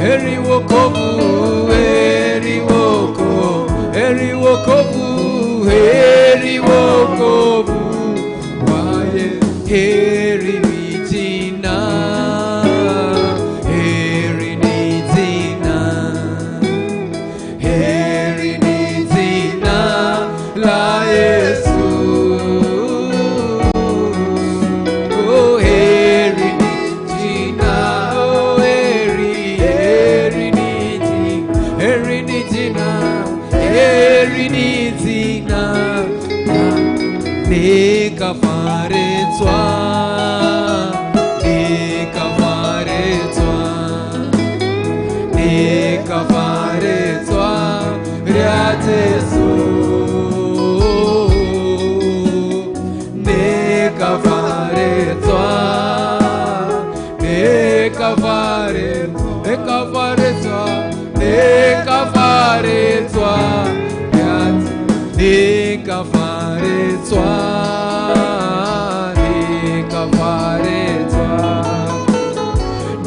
Heri wokovu, heri wokovu. rĩa Jesũ nĩkabarĩtwa nĩkabarĩtwa nĩkabarĩtwa nĩkabarĩtwa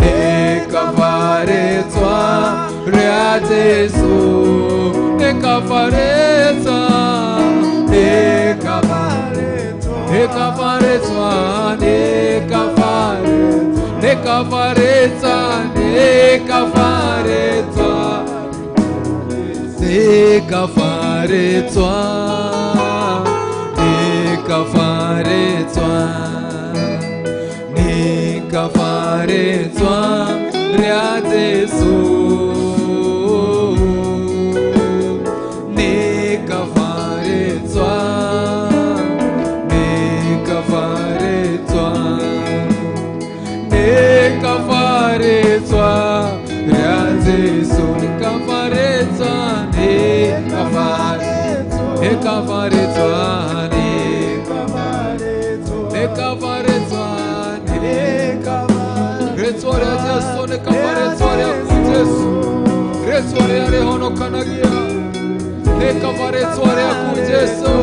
nĩkabarĩtwa rĩa Jesũ nĩkabarĩtwa nĩkabarĩtwa nĩkabarĩtwa nĩkabarĩtwa rĩa Jesũ nĩkabarĩtwa nĩkabarĩtwa rĩa Jesũ nĩkabarĩtwa nĩkabarĩtwa rĩtwa rĩa Jesũ nĩkabarĩtwa rĩaku Jesũ rĩtwa rĩrĩa rĩhonokanagia nĩkabarĩtwa rĩaku Jesũ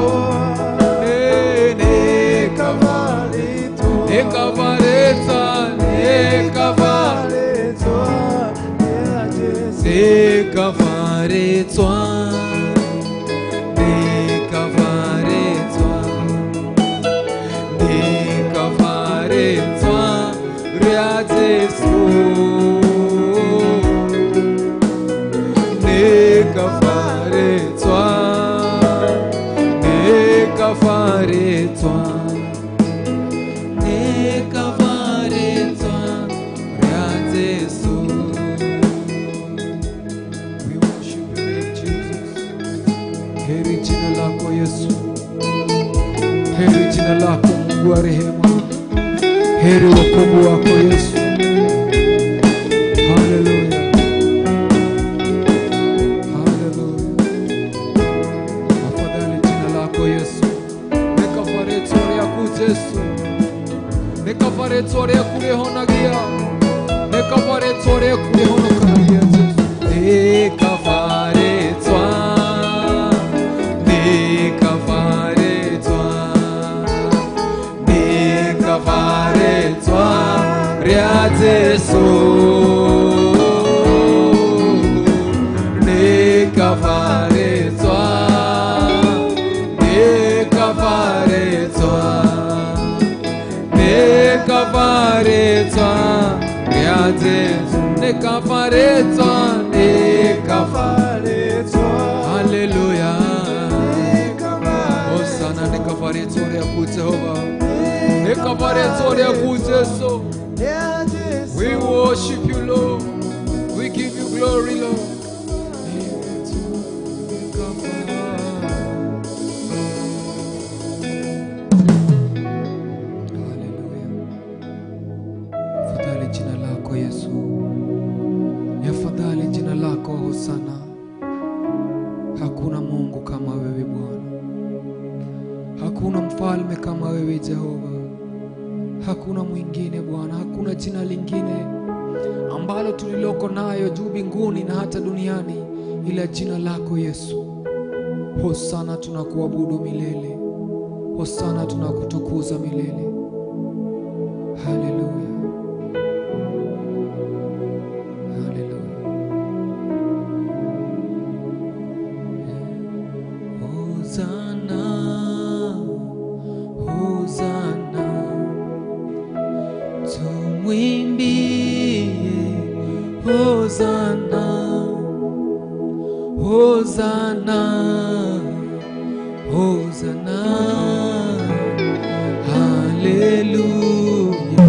nĩkabarĩtwa rĩa Jesũ nĩkabarĩtwa rĩa Jesũ. We worship your name, Jesus. Heri jina lako Yesu, heri jina lako Mungu wa rehema, heri wokovu wako Yesu. Haleluya, haleluya. Afadhali jina lako Yesu, nĩkabarĩtwa rĩaku Jesu, nĩkabarĩtwa rĩaku rĩhonagia, nĩkabarĩtwa rĩaku rĩhonokanagia Jesu. Nĩkabarĩtwa rĩa Jesũ nĩkabarĩtwa rĩa Jesũ nĩkabarĩtwa haleluya Hosana nĩkabarĩtwa rĩaku Jehova, nĩkabarĩtwa rĩaku Jesu. We worship you, Lord. We give you glory, Lord. Afadhali jina lako Yesu, ni afadhali jina lako Hosana. Hakuna Mungu kama wewe Bwana, hakuna mfalme kama wewe Jehova, hakuna mwingine Bwana, hakuna jina lingine ambalo tuliloko nayo juu mbinguni na hata duniani ila jina lako Yesu. Hosana, tunakuabudu milele. Hosana, tunakutukuza milele. Haleluya. Hosana, Hosana, tumwimbie Hosana, Hosana, Hosana, haleluya,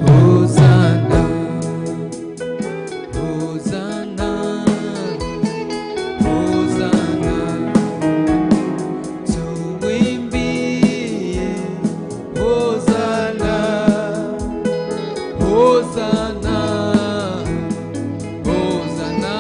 Hosana, Hosana, Hosana, tumwimbie Hosana, Hosana, Hosana,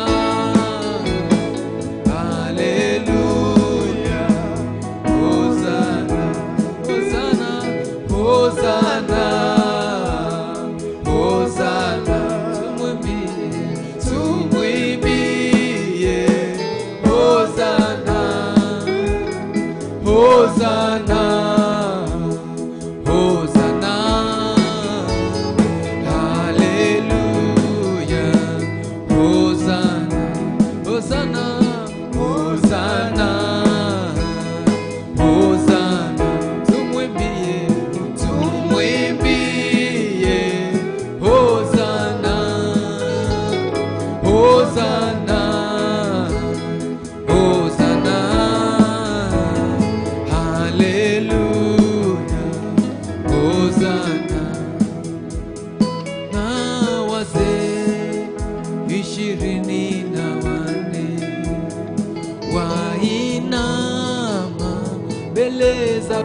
meza.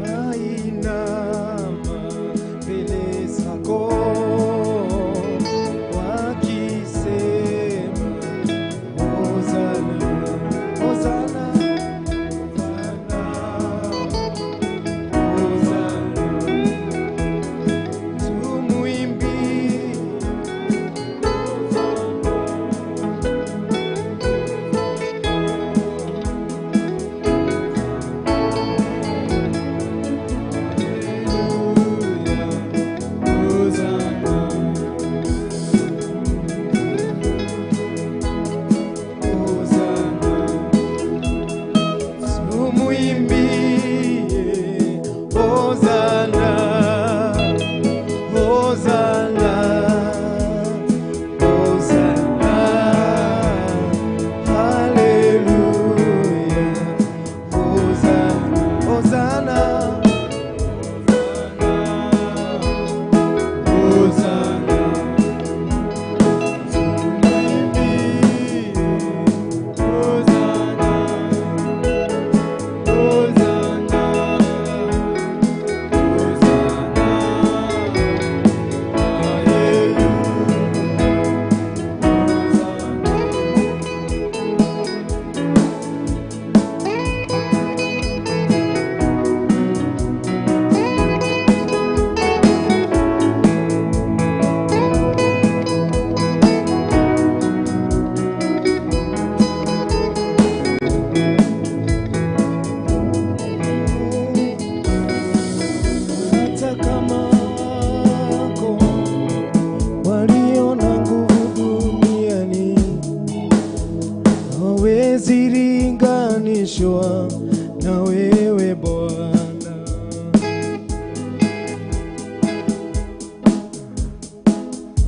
Wainama mbele zako wakisema Hosana, Hosana, Hosana, tumuimbie zilinganishwa na wewe Bwana.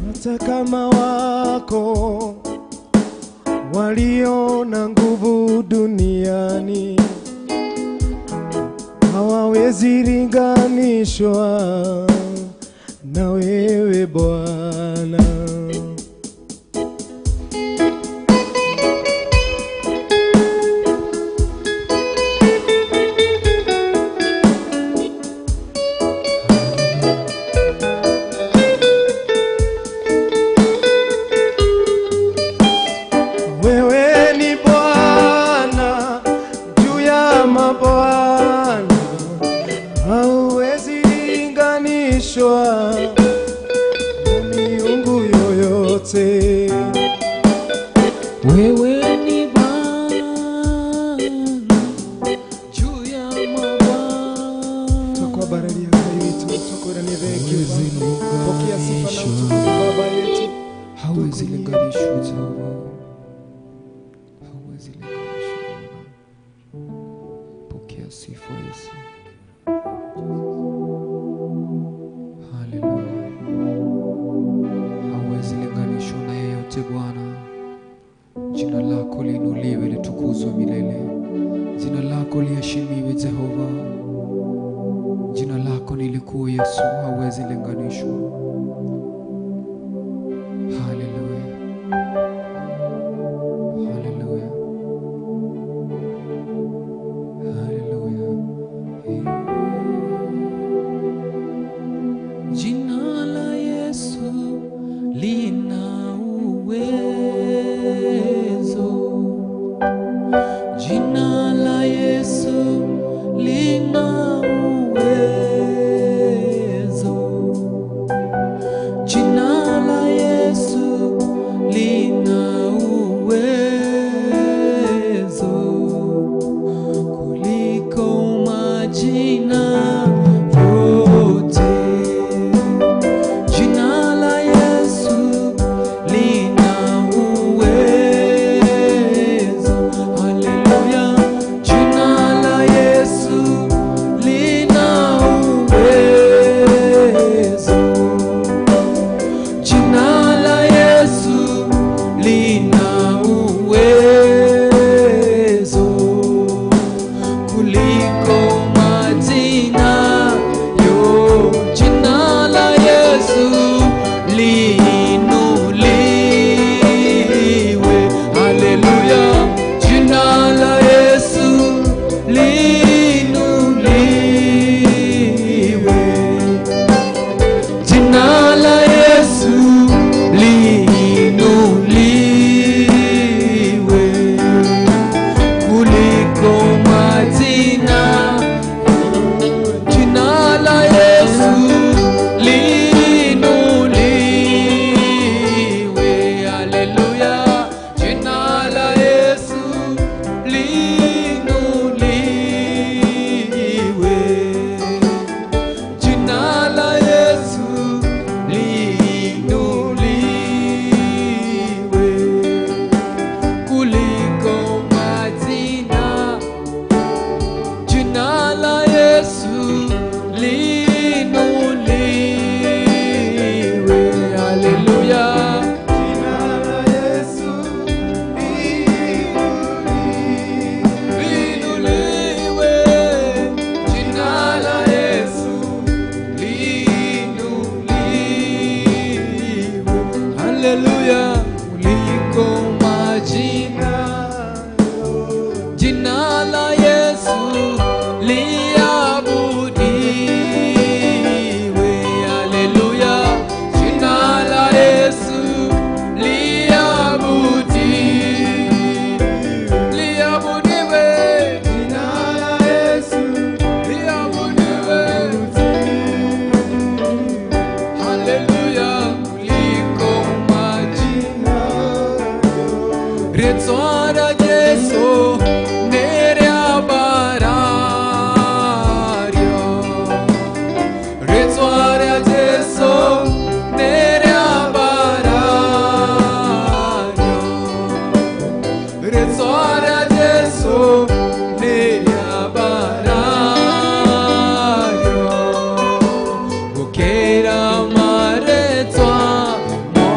Hata kama wako waliona nguvu duniani hawawezi linganishwa na wewe Bwana. Miungu yoyote, wewe ni Bwana juu ya mabwana. Tokwa barani ya yetu, tokwa ndani ya yetu. Pokea sifa na utukufu Baba yetu. Hawezi linganishwa Jehova, hawezi linganishwa. Pokea sifa Yesu. Bwana, jina lako liinuliwe, litukuzwe milele. Jina lako liheshimiwe Jehova. Jina lako ni likuu Yesu, hawezi linganishwa. Haleluya, haleluya, haleluya. Jina la Yesu lina jina la Yesu lina uwezo. Ritswara Jesu Nerya Bararya Ritswara Jesu Nerya Bararya Ritswara Jesu Nerya Bararya Gukera Maretswa Mo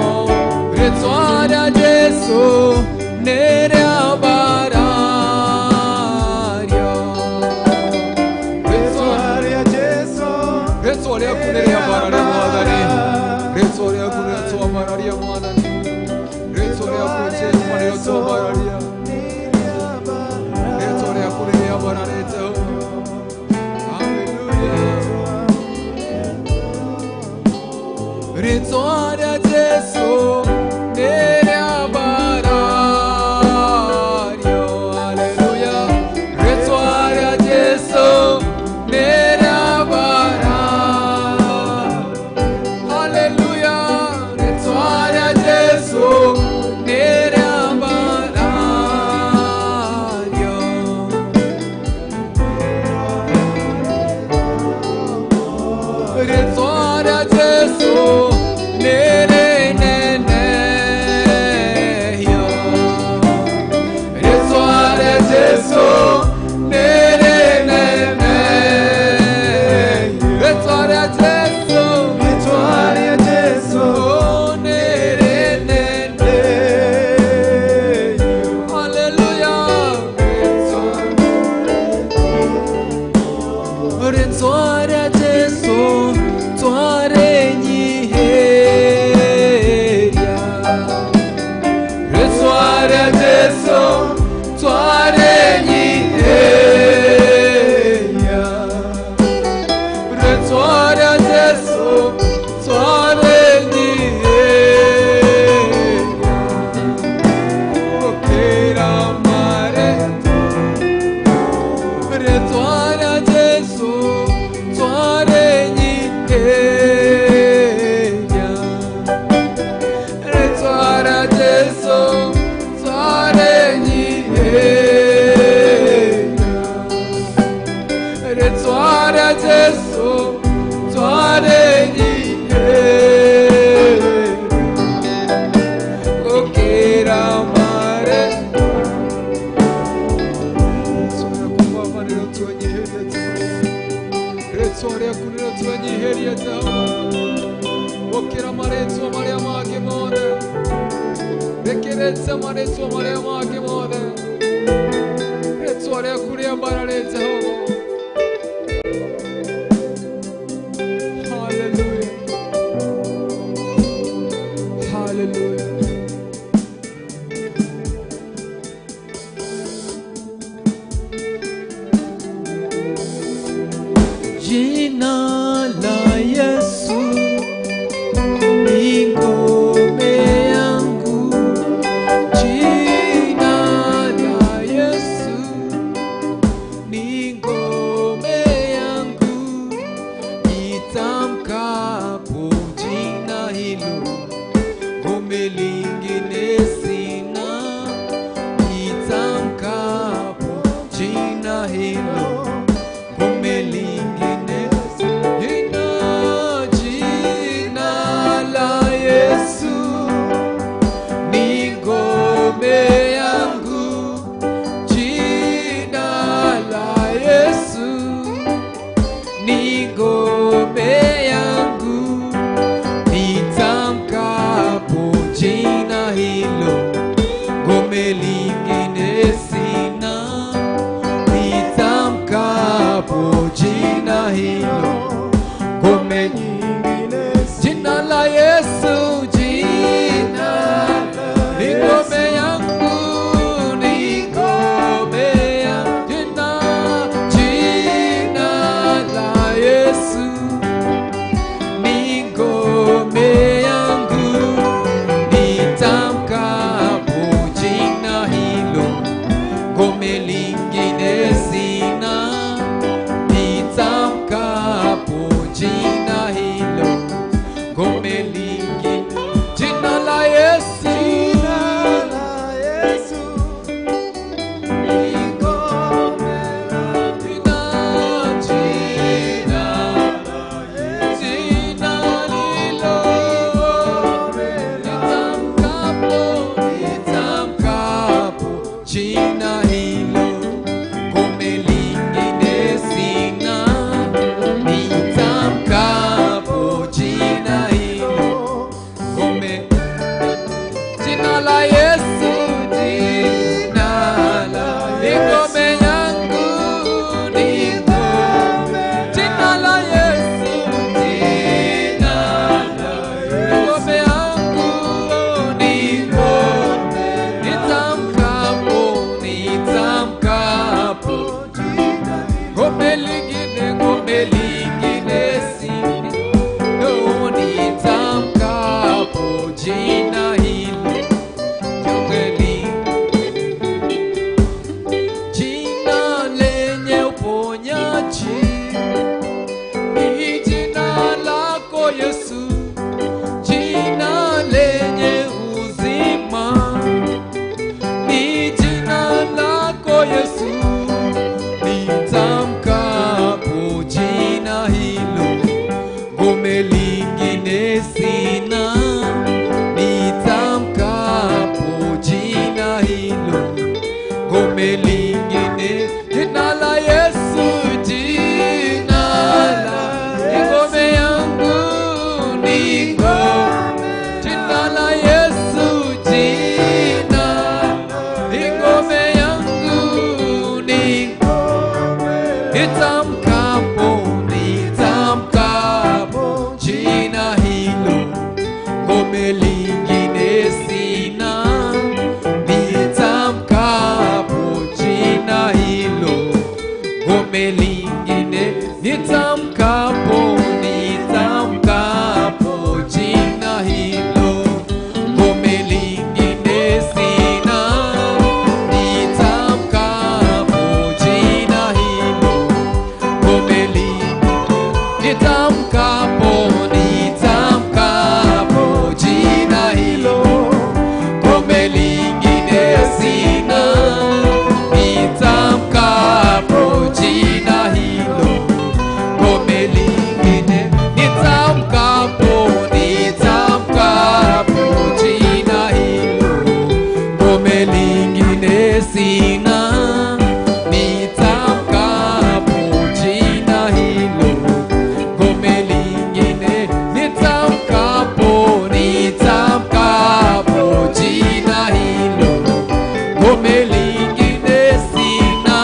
Ritswara Jesu Nerya Bararya Ritswara Jesu Ritswara Kunerya Bararya Mwadani Ritswara Kunerya Bararya Mwadani Ritswara Kunerya Bararya Ritswara Kunerya Bararya Hallelujah Ritswara Jesu Nerya Bararya Hallelujah Ritswara Jesu Nerya Bararya Hallelujah Ritswara Jesu Nerya Bararya Ritswara Jesu Nere Neneya Ritswara Jesu Nere Neneya Ritswara Jesu Ritswara Jesu Nere Neneya Hallelujah Ritswara Jesu Tware Nyiheria Ritswara Jesu Tware Nyiheria Ritswara Jesu Tware Nyiheria Okera Mare Ritswara Jesu Tware Nyiheria Ritswara Jesu Tware Nyiheria Ritswara Jesu Tware Nyiheria Okera Mare Ritswara kumva rero tuwanyiheria Ritswara kunira tuwanyiheria Okera Mare Ritswa Maria Mage Mode Rekeretse Mare Ritswa Maria Mage Mode Ritswara kuria Barare Jehova Hallelujah Hallelujah Jina la Yesu ni ngome yangu Jina la Yesu ni ngome yangu Nitamkapo jina hilo ngome lingine sina Nitamkapo jina hilo ngome lingine Jina la Yesu ni ngome yangu Jina la Yesu ni ngome yangu Nitamkapo jina hilo ngome lingine sina Nitamkapo jina hilo ngome nyingine Jina la Yesu Jina ni ngome yangu Ni ngome yangu Jina la Yesu ni ngome yangu Nitamkapo jina hilo hilo, ngome lingine. Jina la Yesu, jina la ngome yangu ni ngome. Jina la Yesu, jina ngome yangu ni ngome. Nitamkapo jina hilo, ngome lingine sina. Nitamkapo jina hilo, ngome lingine. Nitamkapo jina hilo, ngome lingine sina. Nitamkapo jina hilo, ngome lingine. Nitamkapo jina hilo, ngome lingine sina. Nitamkapo jina hilo, ngome lingine. Nitamkapo jina hilo, ngome lingine sina. Nitamkapo jina hilo, ngome lingine. Nitamkapo jina hilo, ngome lingine sina.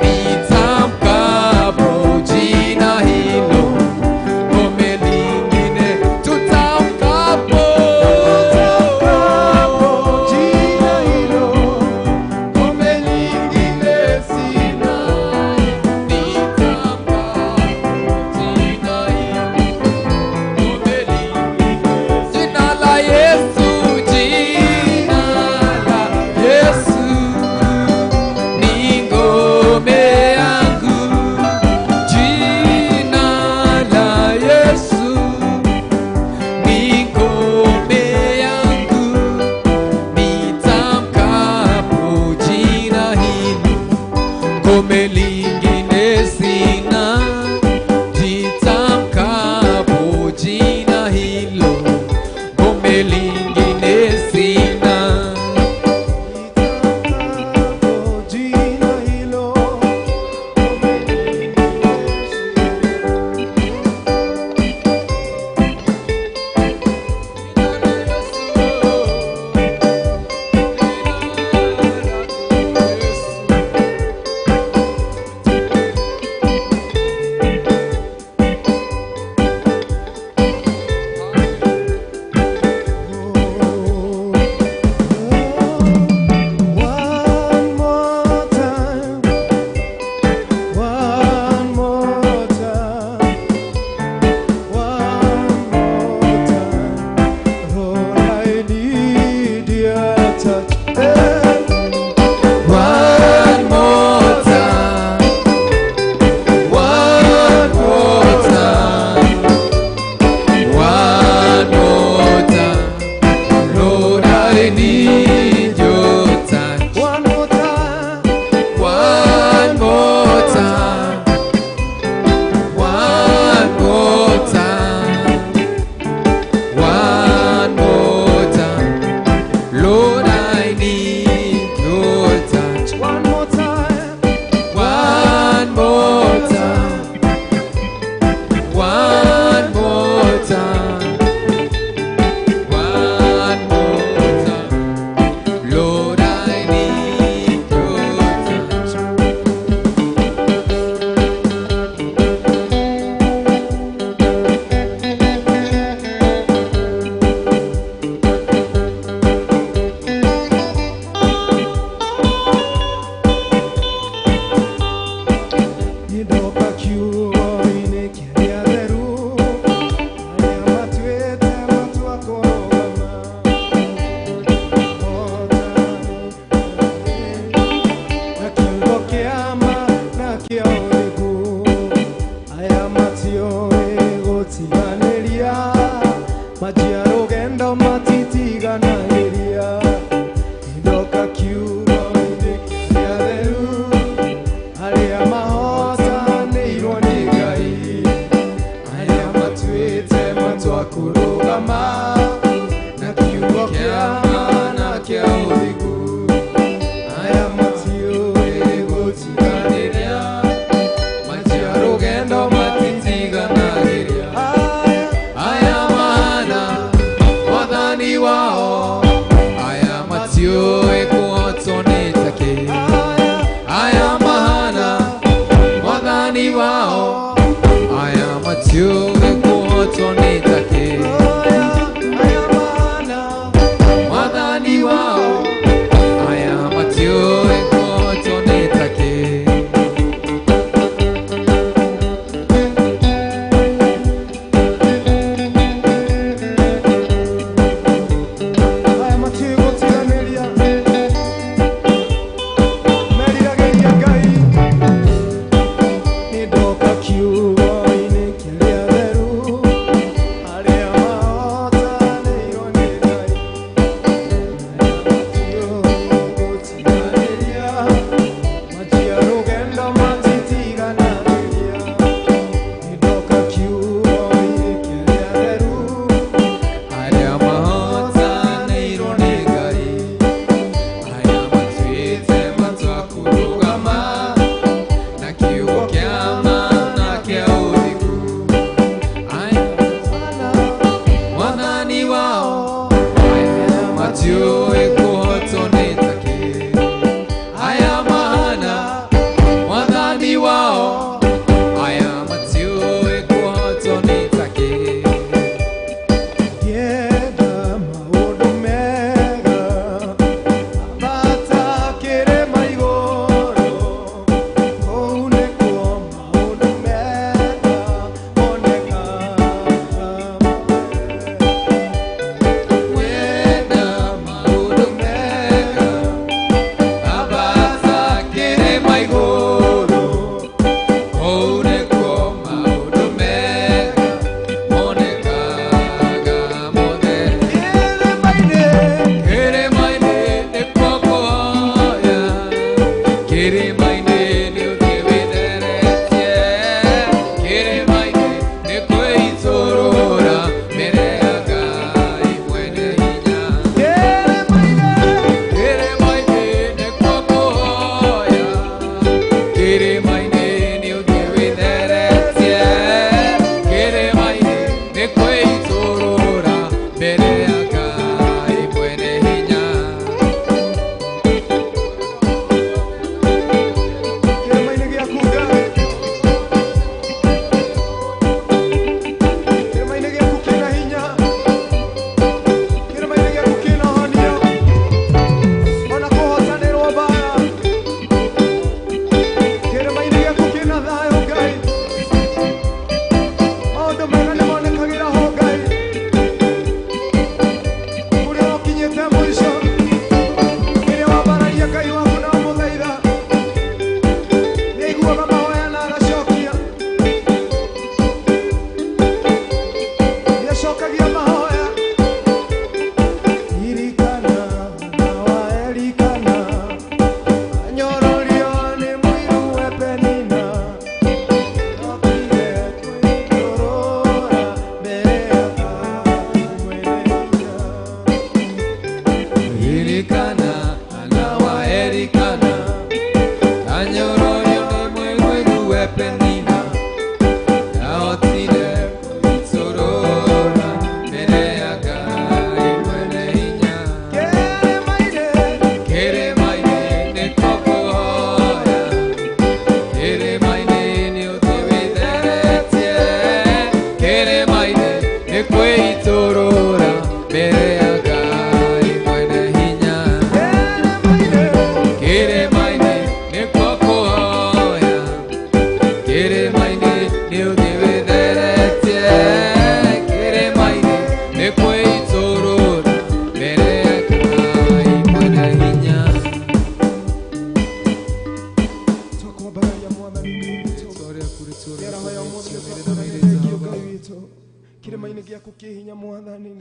Nitamkapo jina hilo, ngome lingine. Tutamkapo jina hilo, ngome lingine sina. Jina la Yesu, jina la Yesu.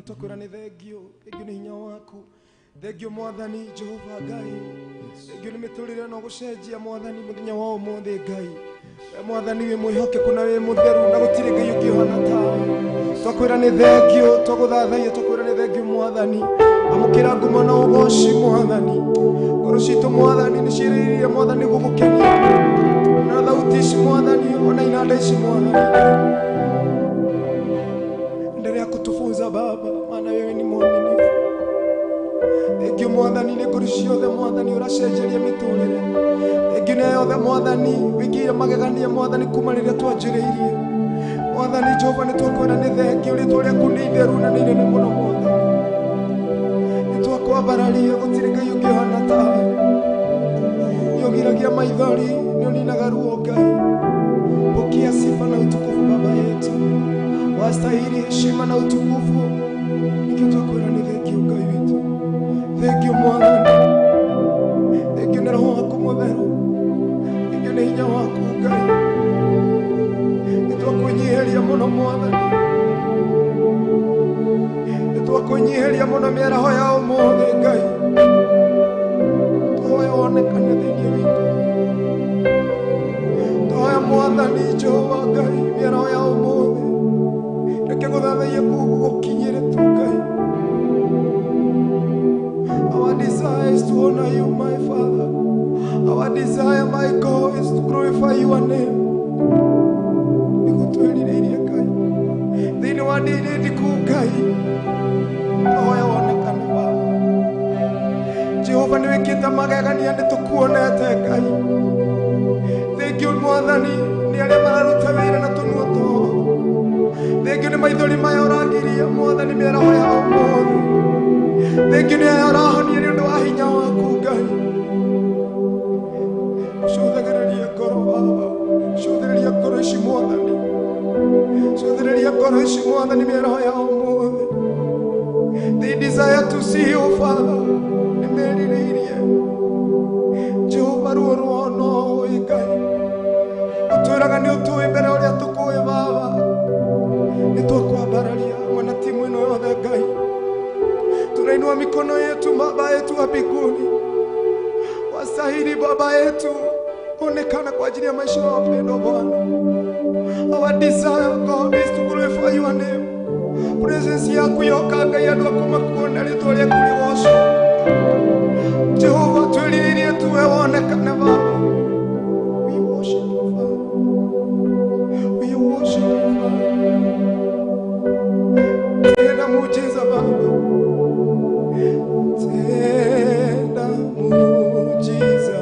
twakwĩra nĩ thengio nĩ hinya waku, thengio Mwathani Jehova Ngai, thengio nĩ mĩtũrĩre no gũcenjia Mwathani mũthenya wa ũmũthĩ Ngai. Mwathani wĩ mwĩhokeku na wĩ mũtheru na gũtirĩ Ngai ũngĩhana tawe. Twakwĩra nĩ thengio, twagũthathaia twakwĩra nĩ thengio Mwathani, amũkĩra ngumo na ũgooci Mwathani. Ngoro citũ Mwathani nĩ ciĩrĩgĩrĩire Mwathani gũgũkenia na thauti ici Mwathani ona inanda ici Mwathani. Endelea kutufunza Baba, maana wewe ni mwaminifu. Thengio Mwathani nĩ ngoro ciothe Mwathani ũracenjeria mĩtũrĩre. Thengio nĩ yothe Mwathani wĩkĩire magegania Mwathani kuma rĩrĩa twanjĩrĩirie. Mwathani Jehova nĩ twakwĩra nĩ thengio, rĩĩtwa rĩaku nĩ itheru na nĩ inene mũno Mwathani. Nĩ twakwambararia gũtirĩ Ngai ũngĩhana tawe. Nĩ ũgiragia maithori, nĩ ũninaga ruo Ngai. Pokea sifa na utukufu Baba yetu, wastahili heshima na utukufu. Nikio twakwĩra nĩ thengio Ngai wetu. Thengio Mwathani, thengio nĩ roho waku mũtheru, thengio nĩ hinya waku Ngai. Nĩ twakwĩnyiheria mũno Mwathani, nĩ twakwĩnyiheria mũno mĩaraho ya ũmũthĩ Ngai. Tũhoya wonekane thĩinĩ witũ, tũhoya Mwathani Jehova Ngai mĩaraho ya ũmũthĩ. Reke gũthathaia kũu gũkinyĩre tu Ngai. Our desire is to honor you, my Father. Our desire, my God, is to glorify your name. Nikutuelireria Ngai. Thĩinĩ wa ndĩrĩndĩ kuu Ngai. Tũhoya wonekane Baba. Jehova nĩ wĩkĩte magegania nĩ tũkuonete Ngai. Thengio Mwathani nĩ arĩa mararuta wĩra na tũnua twao. Thengio nĩ maithori maya ũrangiria Mwathani mĩaraho ya ũmũthĩ. Thengio nĩ aya ũrahonia nĩ ũndũ wa hinya waku Ngai. Cũthagĩrĩria ngoro Baba, cũthĩrĩria ngoro ici Mwathani, cũthĩrĩria ngoro ici Mwathani mĩaraho ya ũmũthĩ. They desire to see you Father. Nĩ merirĩirie Jehova ruo rwao no ũĩ Ngai. Ũtwĩraga nĩ ũtũĩ mbere ũrĩa tũkũĩ Baba. Nĩ twakwambararia mwana timu ĩno yothe Ngai. Tunainua mikono yetu Baba yetu wa mbinguni. Wastahili Baba yetu, onekana kwa ajili ya maisha ya wapendwa Bwana. Our desire God is to glorify your name. Presence yako yoka Ngai andũ akuma kuona rĩtwa rĩaku rĩgocwo. Jehova twĩrĩirie tuwe wonekane Baba. We worship you Father. We worship you Father. Tenda muujiza Baba. Tenda muujiza.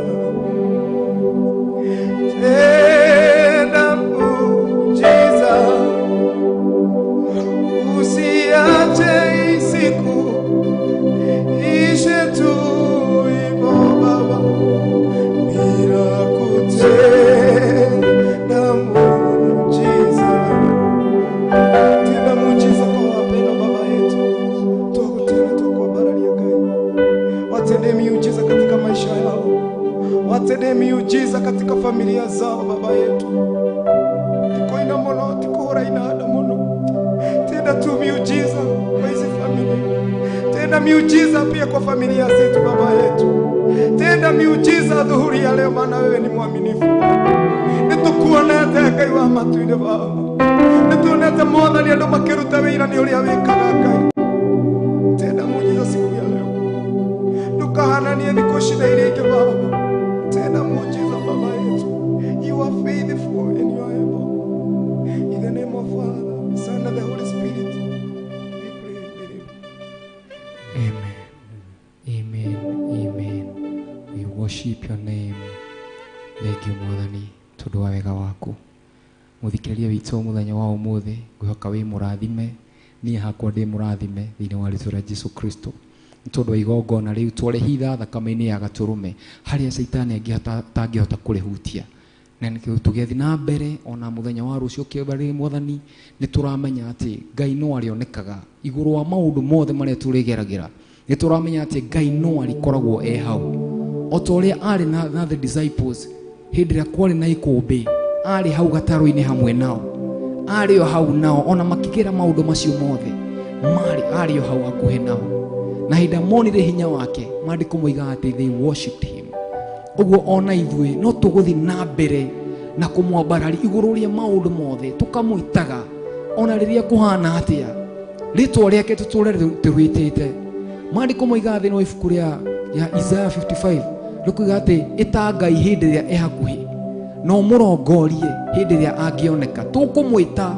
Tenda muujiza. Usiache siku ishe tu hivyo Baba, bila kutenda muujiza. Tenda muujiza kwa wapendwa Baba yetu. Twakutenda twakwambararia Ngai. Watende miujiza katika maisha yao. Watende miujiza katika familia zao Baba yetu. Tiko ina mono, tiko hora ina ada mono. Tenda tu miujiza kwa hizi familia. Tenda miujiza pia kwa familia zetu Baba yetu. Tenda miujiza dhuhuri ya leo maana wewe ni mwaminifu. Nitukuonete Ngai wa matu-inĩ Baba. Nituonete Mwathani andũ makĩruta wĩra nĩ ũrĩa wĩkaga Ngai. Tenda muujiza siku ya leo. Ndukahananie thikũ ici iria ingĩ Baba. Tenda muujiza Baba yetu. You are faithful and you are able. In the name of Father, Son and the Holy Spirit, we pray and believe. Amen. Amen. Amen. We worship your name. Thank you Mwathani tondũ wa wega waku. Mũthikĩrĩria witũ mũthenya wa ũmũthĩ, ngwĩhoka wĩ mũrathime, niĩ hakwa ndĩ mũrathime thĩinĩ wa rĩĩtwa rĩa Jesũ Kristo. Tondũ wa igongona rĩu twarĩhitha thakame-inĩ ya gatũrũme harĩa Saitani atangĩhota kũrĩhutia. Na nĩkĩo tũgĩthiĩ na mbere ona mũthenya wa rũciũ kĩbarĩ Mwathani nĩ tũramenya atĩ Ngai no arĩonekaga igũrũ wa maũndũ mothe marĩa tũrĩgeragĩra. Nĩ tũramenya atĩ Ngai no arĩkoragwo hau. O ta ũrĩa arĩ na the disciples hĩndĩ ĩrĩa kwarĩ na ikũmbĩ, arĩ hau gatarũ-inĩ hamwe nao. Arĩ o hau nao ona makĩgera maũndũ macio mothe. ario hau akuhe nao na hinda monire hinya wake maandiko moiga ati they worshipped him. Uguo ona ithuĩ no tũgũthi na mbere na kũmwambarari igũrũ rĩa maũndũ mothe tũkamwĩtaga ona rĩrĩa kũhana atĩa, rĩtwa rĩake tũtũũre tũrwĩtĩte. Maandiko moiga thĩ no ibuku rĩa Isaiah 55 rĩkuiga atĩ ĩta Ngai hĩndĩ ĩrĩa ĩ hakuhĩ no mũrongorie hĩndĩ ĩrĩa angĩoneka. Tũkũmwĩta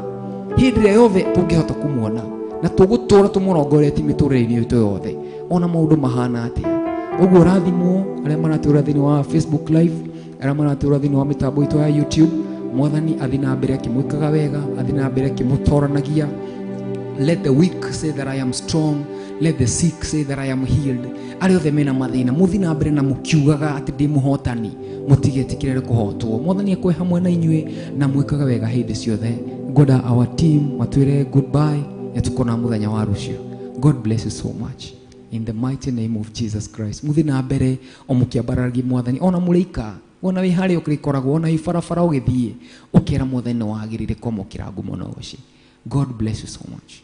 hĩndĩ ĩrĩa yothe tũngĩhota kũmuona na tũgũtũũra tũmũrongoretie mĩtũrĩre-inĩ itũ yothe ona maũndũ mahana atĩa. Uguo rathimwo arĩa maratũũra thĩinĩ wa Facebook live, arĩa maratũũra thĩinĩ wa mĩtambo itũ ya YouTube, Mwathani athi na mbere akĩmwĩkaga wega, athi na mbere akĩmũtoranagia. Let the weak say that I am strong, let the sick say that I am healed. Arĩa othe mena mathĩna mũthi na mbere na mũkiugaga atĩ ndĩ mũhotani, mũtigetĩkĩre kũhotwo. Mwathani akwe hamwe na inyuĩ na mwĩkaga wega hĩndĩ ciothe. Ngoda our team matwĩre goodbye ya tukona mũthenya wa rũciũ. God bless you so much. In the mighty name of Jesus Christ. Muthi na mbere o mũkĩambararagia Mwathani ona mũrĩika ona wĩ harĩa ũkĩrĩkoragwo ona wĩ barabara ũgĩthiĩ ũkĩra Mwathani nĩ wagĩrĩire kwamũkĩra ngumo na ũci. God bless you so much.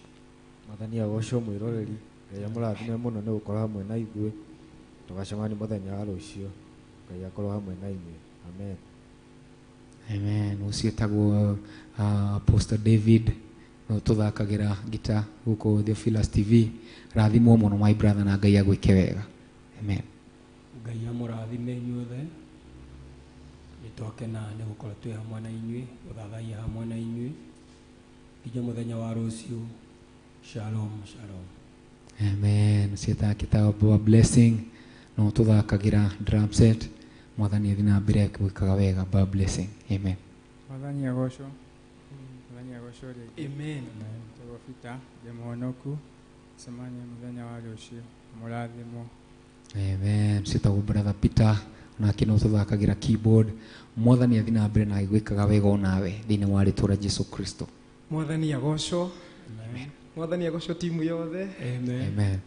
Mwathani agocwo mwĩroreri Ngai amũrathime mũno nĩ gũkorwo hamwe na ithuĩ. Tũgacemania mũthenya wa rũciũ. Ngai akorwo hamwe na inyuĩ. Amen. Amen. Ũcio etagwo Pastor David tũthakagira gita gũkũ Theophilus TV. Rathimwo mũno my brother na Ngai agwĩke wega. Amen. Ngai amũrathime inyuothe. Nĩtwakena nĩ gũkorwo twĩ hamwe na inyuĩ, gũthathaiya hamwe na inyuĩ nginya mũthenya wa rũciũ. Shalom, shalom. Amen. Sieta kitabu blessing no tũthakagira drum set. Mwathani athi na mbere akĩgwĩkaga wega. Blessing. Amen. Mwathani agocwo. Mwathani agocwo. Amen. Tũgũbita ndĩmũhonoku semania mũthenya wa rũciũ mũrathimwo. Amen. Sietagwo brother Peter nake no tũthakagira keyboard. Mwathani athi na mbere na agwĩkaga wega onawe thĩinĩ wa rĩtwa rĩa Jesu Kristo. Mwathani agocwo. Amen. Mwathani agocwo timu yothe. Amen. Amen.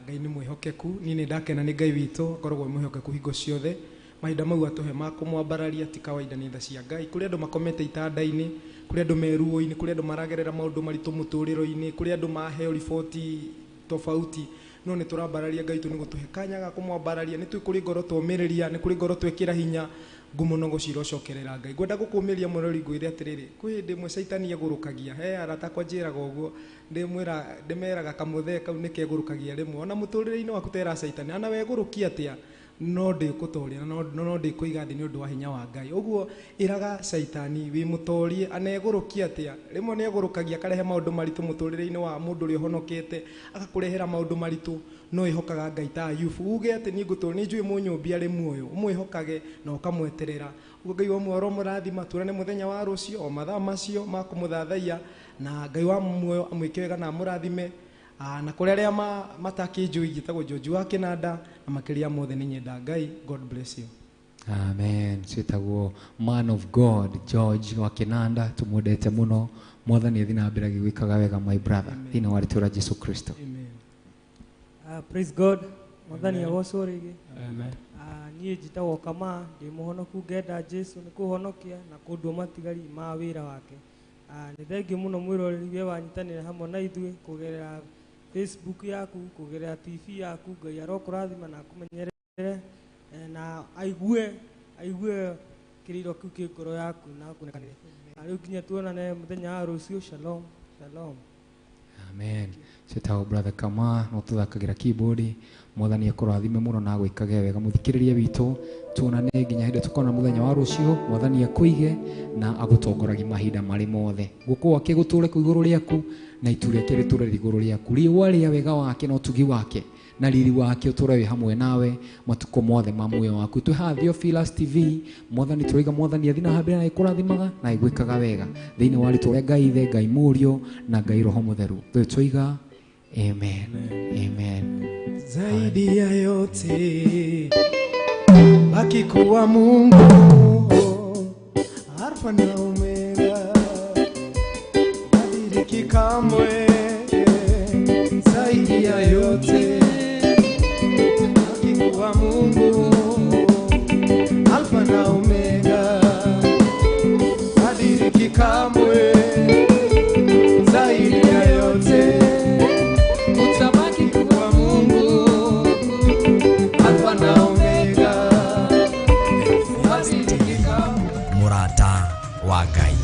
Ngai nĩ mwĩhokeku, niĩ nĩ ndakena nĩ Ngai witũ akoragwo mwĩhokeku hingo ciothe. Mahinda mau atũhe ma kũmwambararia ti kawaida nĩ tha cia Ngai. Kũrĩ andũ makomete itanda-inĩ, kũrĩ andũ meruo-inĩ, kũrĩ andũ maragerera maũndũ maritũ mũtũrĩro-inĩ, kũrĩ andũ maheo riboti tofauti. No nĩ tũrambararia Ngai tu nĩ gũtũhe kanya ga kũmwambararia. Nĩ kũrĩ ngoro twomĩrĩria, nĩ kũrĩ ngoro twĩkĩra hinya ngumo no gũcira ũcokerera Ngai. Ngwenda gũkũmĩria mũrori ngwĩre atĩrĩrĩ, kwĩ hĩndĩ ĩmwe caitani egũrũkagia. He arata kwa njĩraga ũguo, ndĩmeraga kamũthee kau nĩ kegũrũkagia rĩmwe. Ona mũtũrĩre-inĩ waku tera caitani, ana wegũrũkia atĩa no ndĩkũtoria no ndĩkũiga thĩ nĩ ũndũ wa hinya wa Ngai. Ũguo ĩraga caitani wĩ mũtorie anegũrũkia atĩa. Rĩmwe nĩ egũrũkagia akarehe maũndũ maritũ mũtũrĩre-inĩ wa mũndũ ũrĩa ũhonokete, agakũrehera maũndũ maritũ. No ĩhokaga Ngai ta Ayubu, uge atĩ niĩ ngũtũũra nĩ njũĩ mũnyũmbi arĩ muoyo, ũmwĩhokage na ũkamweterera. Ũguo Ngai wa muoyo mũrathima tuonane mũthenya wa rũciũ o mathaa macio ma kũmũthathaiya na Ngai wa muoyo amwĩke wega na amũrathime. Na kũrĩ arĩa matakĩnjũĩ njĩtagwo George wa Kĩnanda na makĩria mothe nĩ nyenda Ngai. God bless you. Amen. Ciĩtagwo man of God George wa Kĩnanda, tũmwendete mũno. Mwathani athi na mbere agĩgwĩkaga wega my brother thĩinĩ wa rĩtwa rĩa Jesu Kristo. Amen. Praise God. Mwathani agocwo rĩngĩ. Amen. Niĩ njĩtagwo Kama, ndĩ mũhonoku ngenda Jesu nĩ kũhonokia na kũndua matigari ma wĩra wake. Nĩ thengiũ mũno mwĩroreri we wanyitanĩra hamwe na ithuĩ kũgerera Facebook yaku, kũgerera TV yaku. Ngai arokũrathima na akũmenyerere na aigue kĩrĩro kĩu kĩ ngoro yaku na akunekanĩre. Rĩu nginya tuonane mũthenya wa rũciũ. Shalom, shalom. Amen. Ciĩtagwo brother Kama no tũthakagira keyboard. Mwathani akũrathime mũno na agwĩkage wega mũthikĩrĩria witũ. Tuonane nginya hĩndĩ tũkona mũthenya wa rũciũ. Mwathani akũige na agũtongoragia mahinda marĩ mothe. Guoko gwake gũtũũre kũ igũrũ rĩaku na itu rĩake rĩtũũre igũrũ rĩaku. Riũa rĩa wega wake na ũtugi wake na riri wake ũtũũre wĩ hamwe nawe matukũ mothe ma muoyo waku. Twĩ haha Theophilus TV. Mwathani tũroiga Mwathani athi na mbere na agĩkũrathimaga na agwĩkaga wega thĩinĩ wa rĩtwa rĩa Ngai Ithe, Ngai Mũriũ na Ngai Roho Mũtheru. Tũiga amen. Amen. Zaidi ya yote baki kuwa Mungu, Alfa na Omega, badiliki kamwe. Zaidi ya yote baki kuwa Mungu, Alfa na Omega, badiliki kamwe. Zaidi ya yote wa Ngai.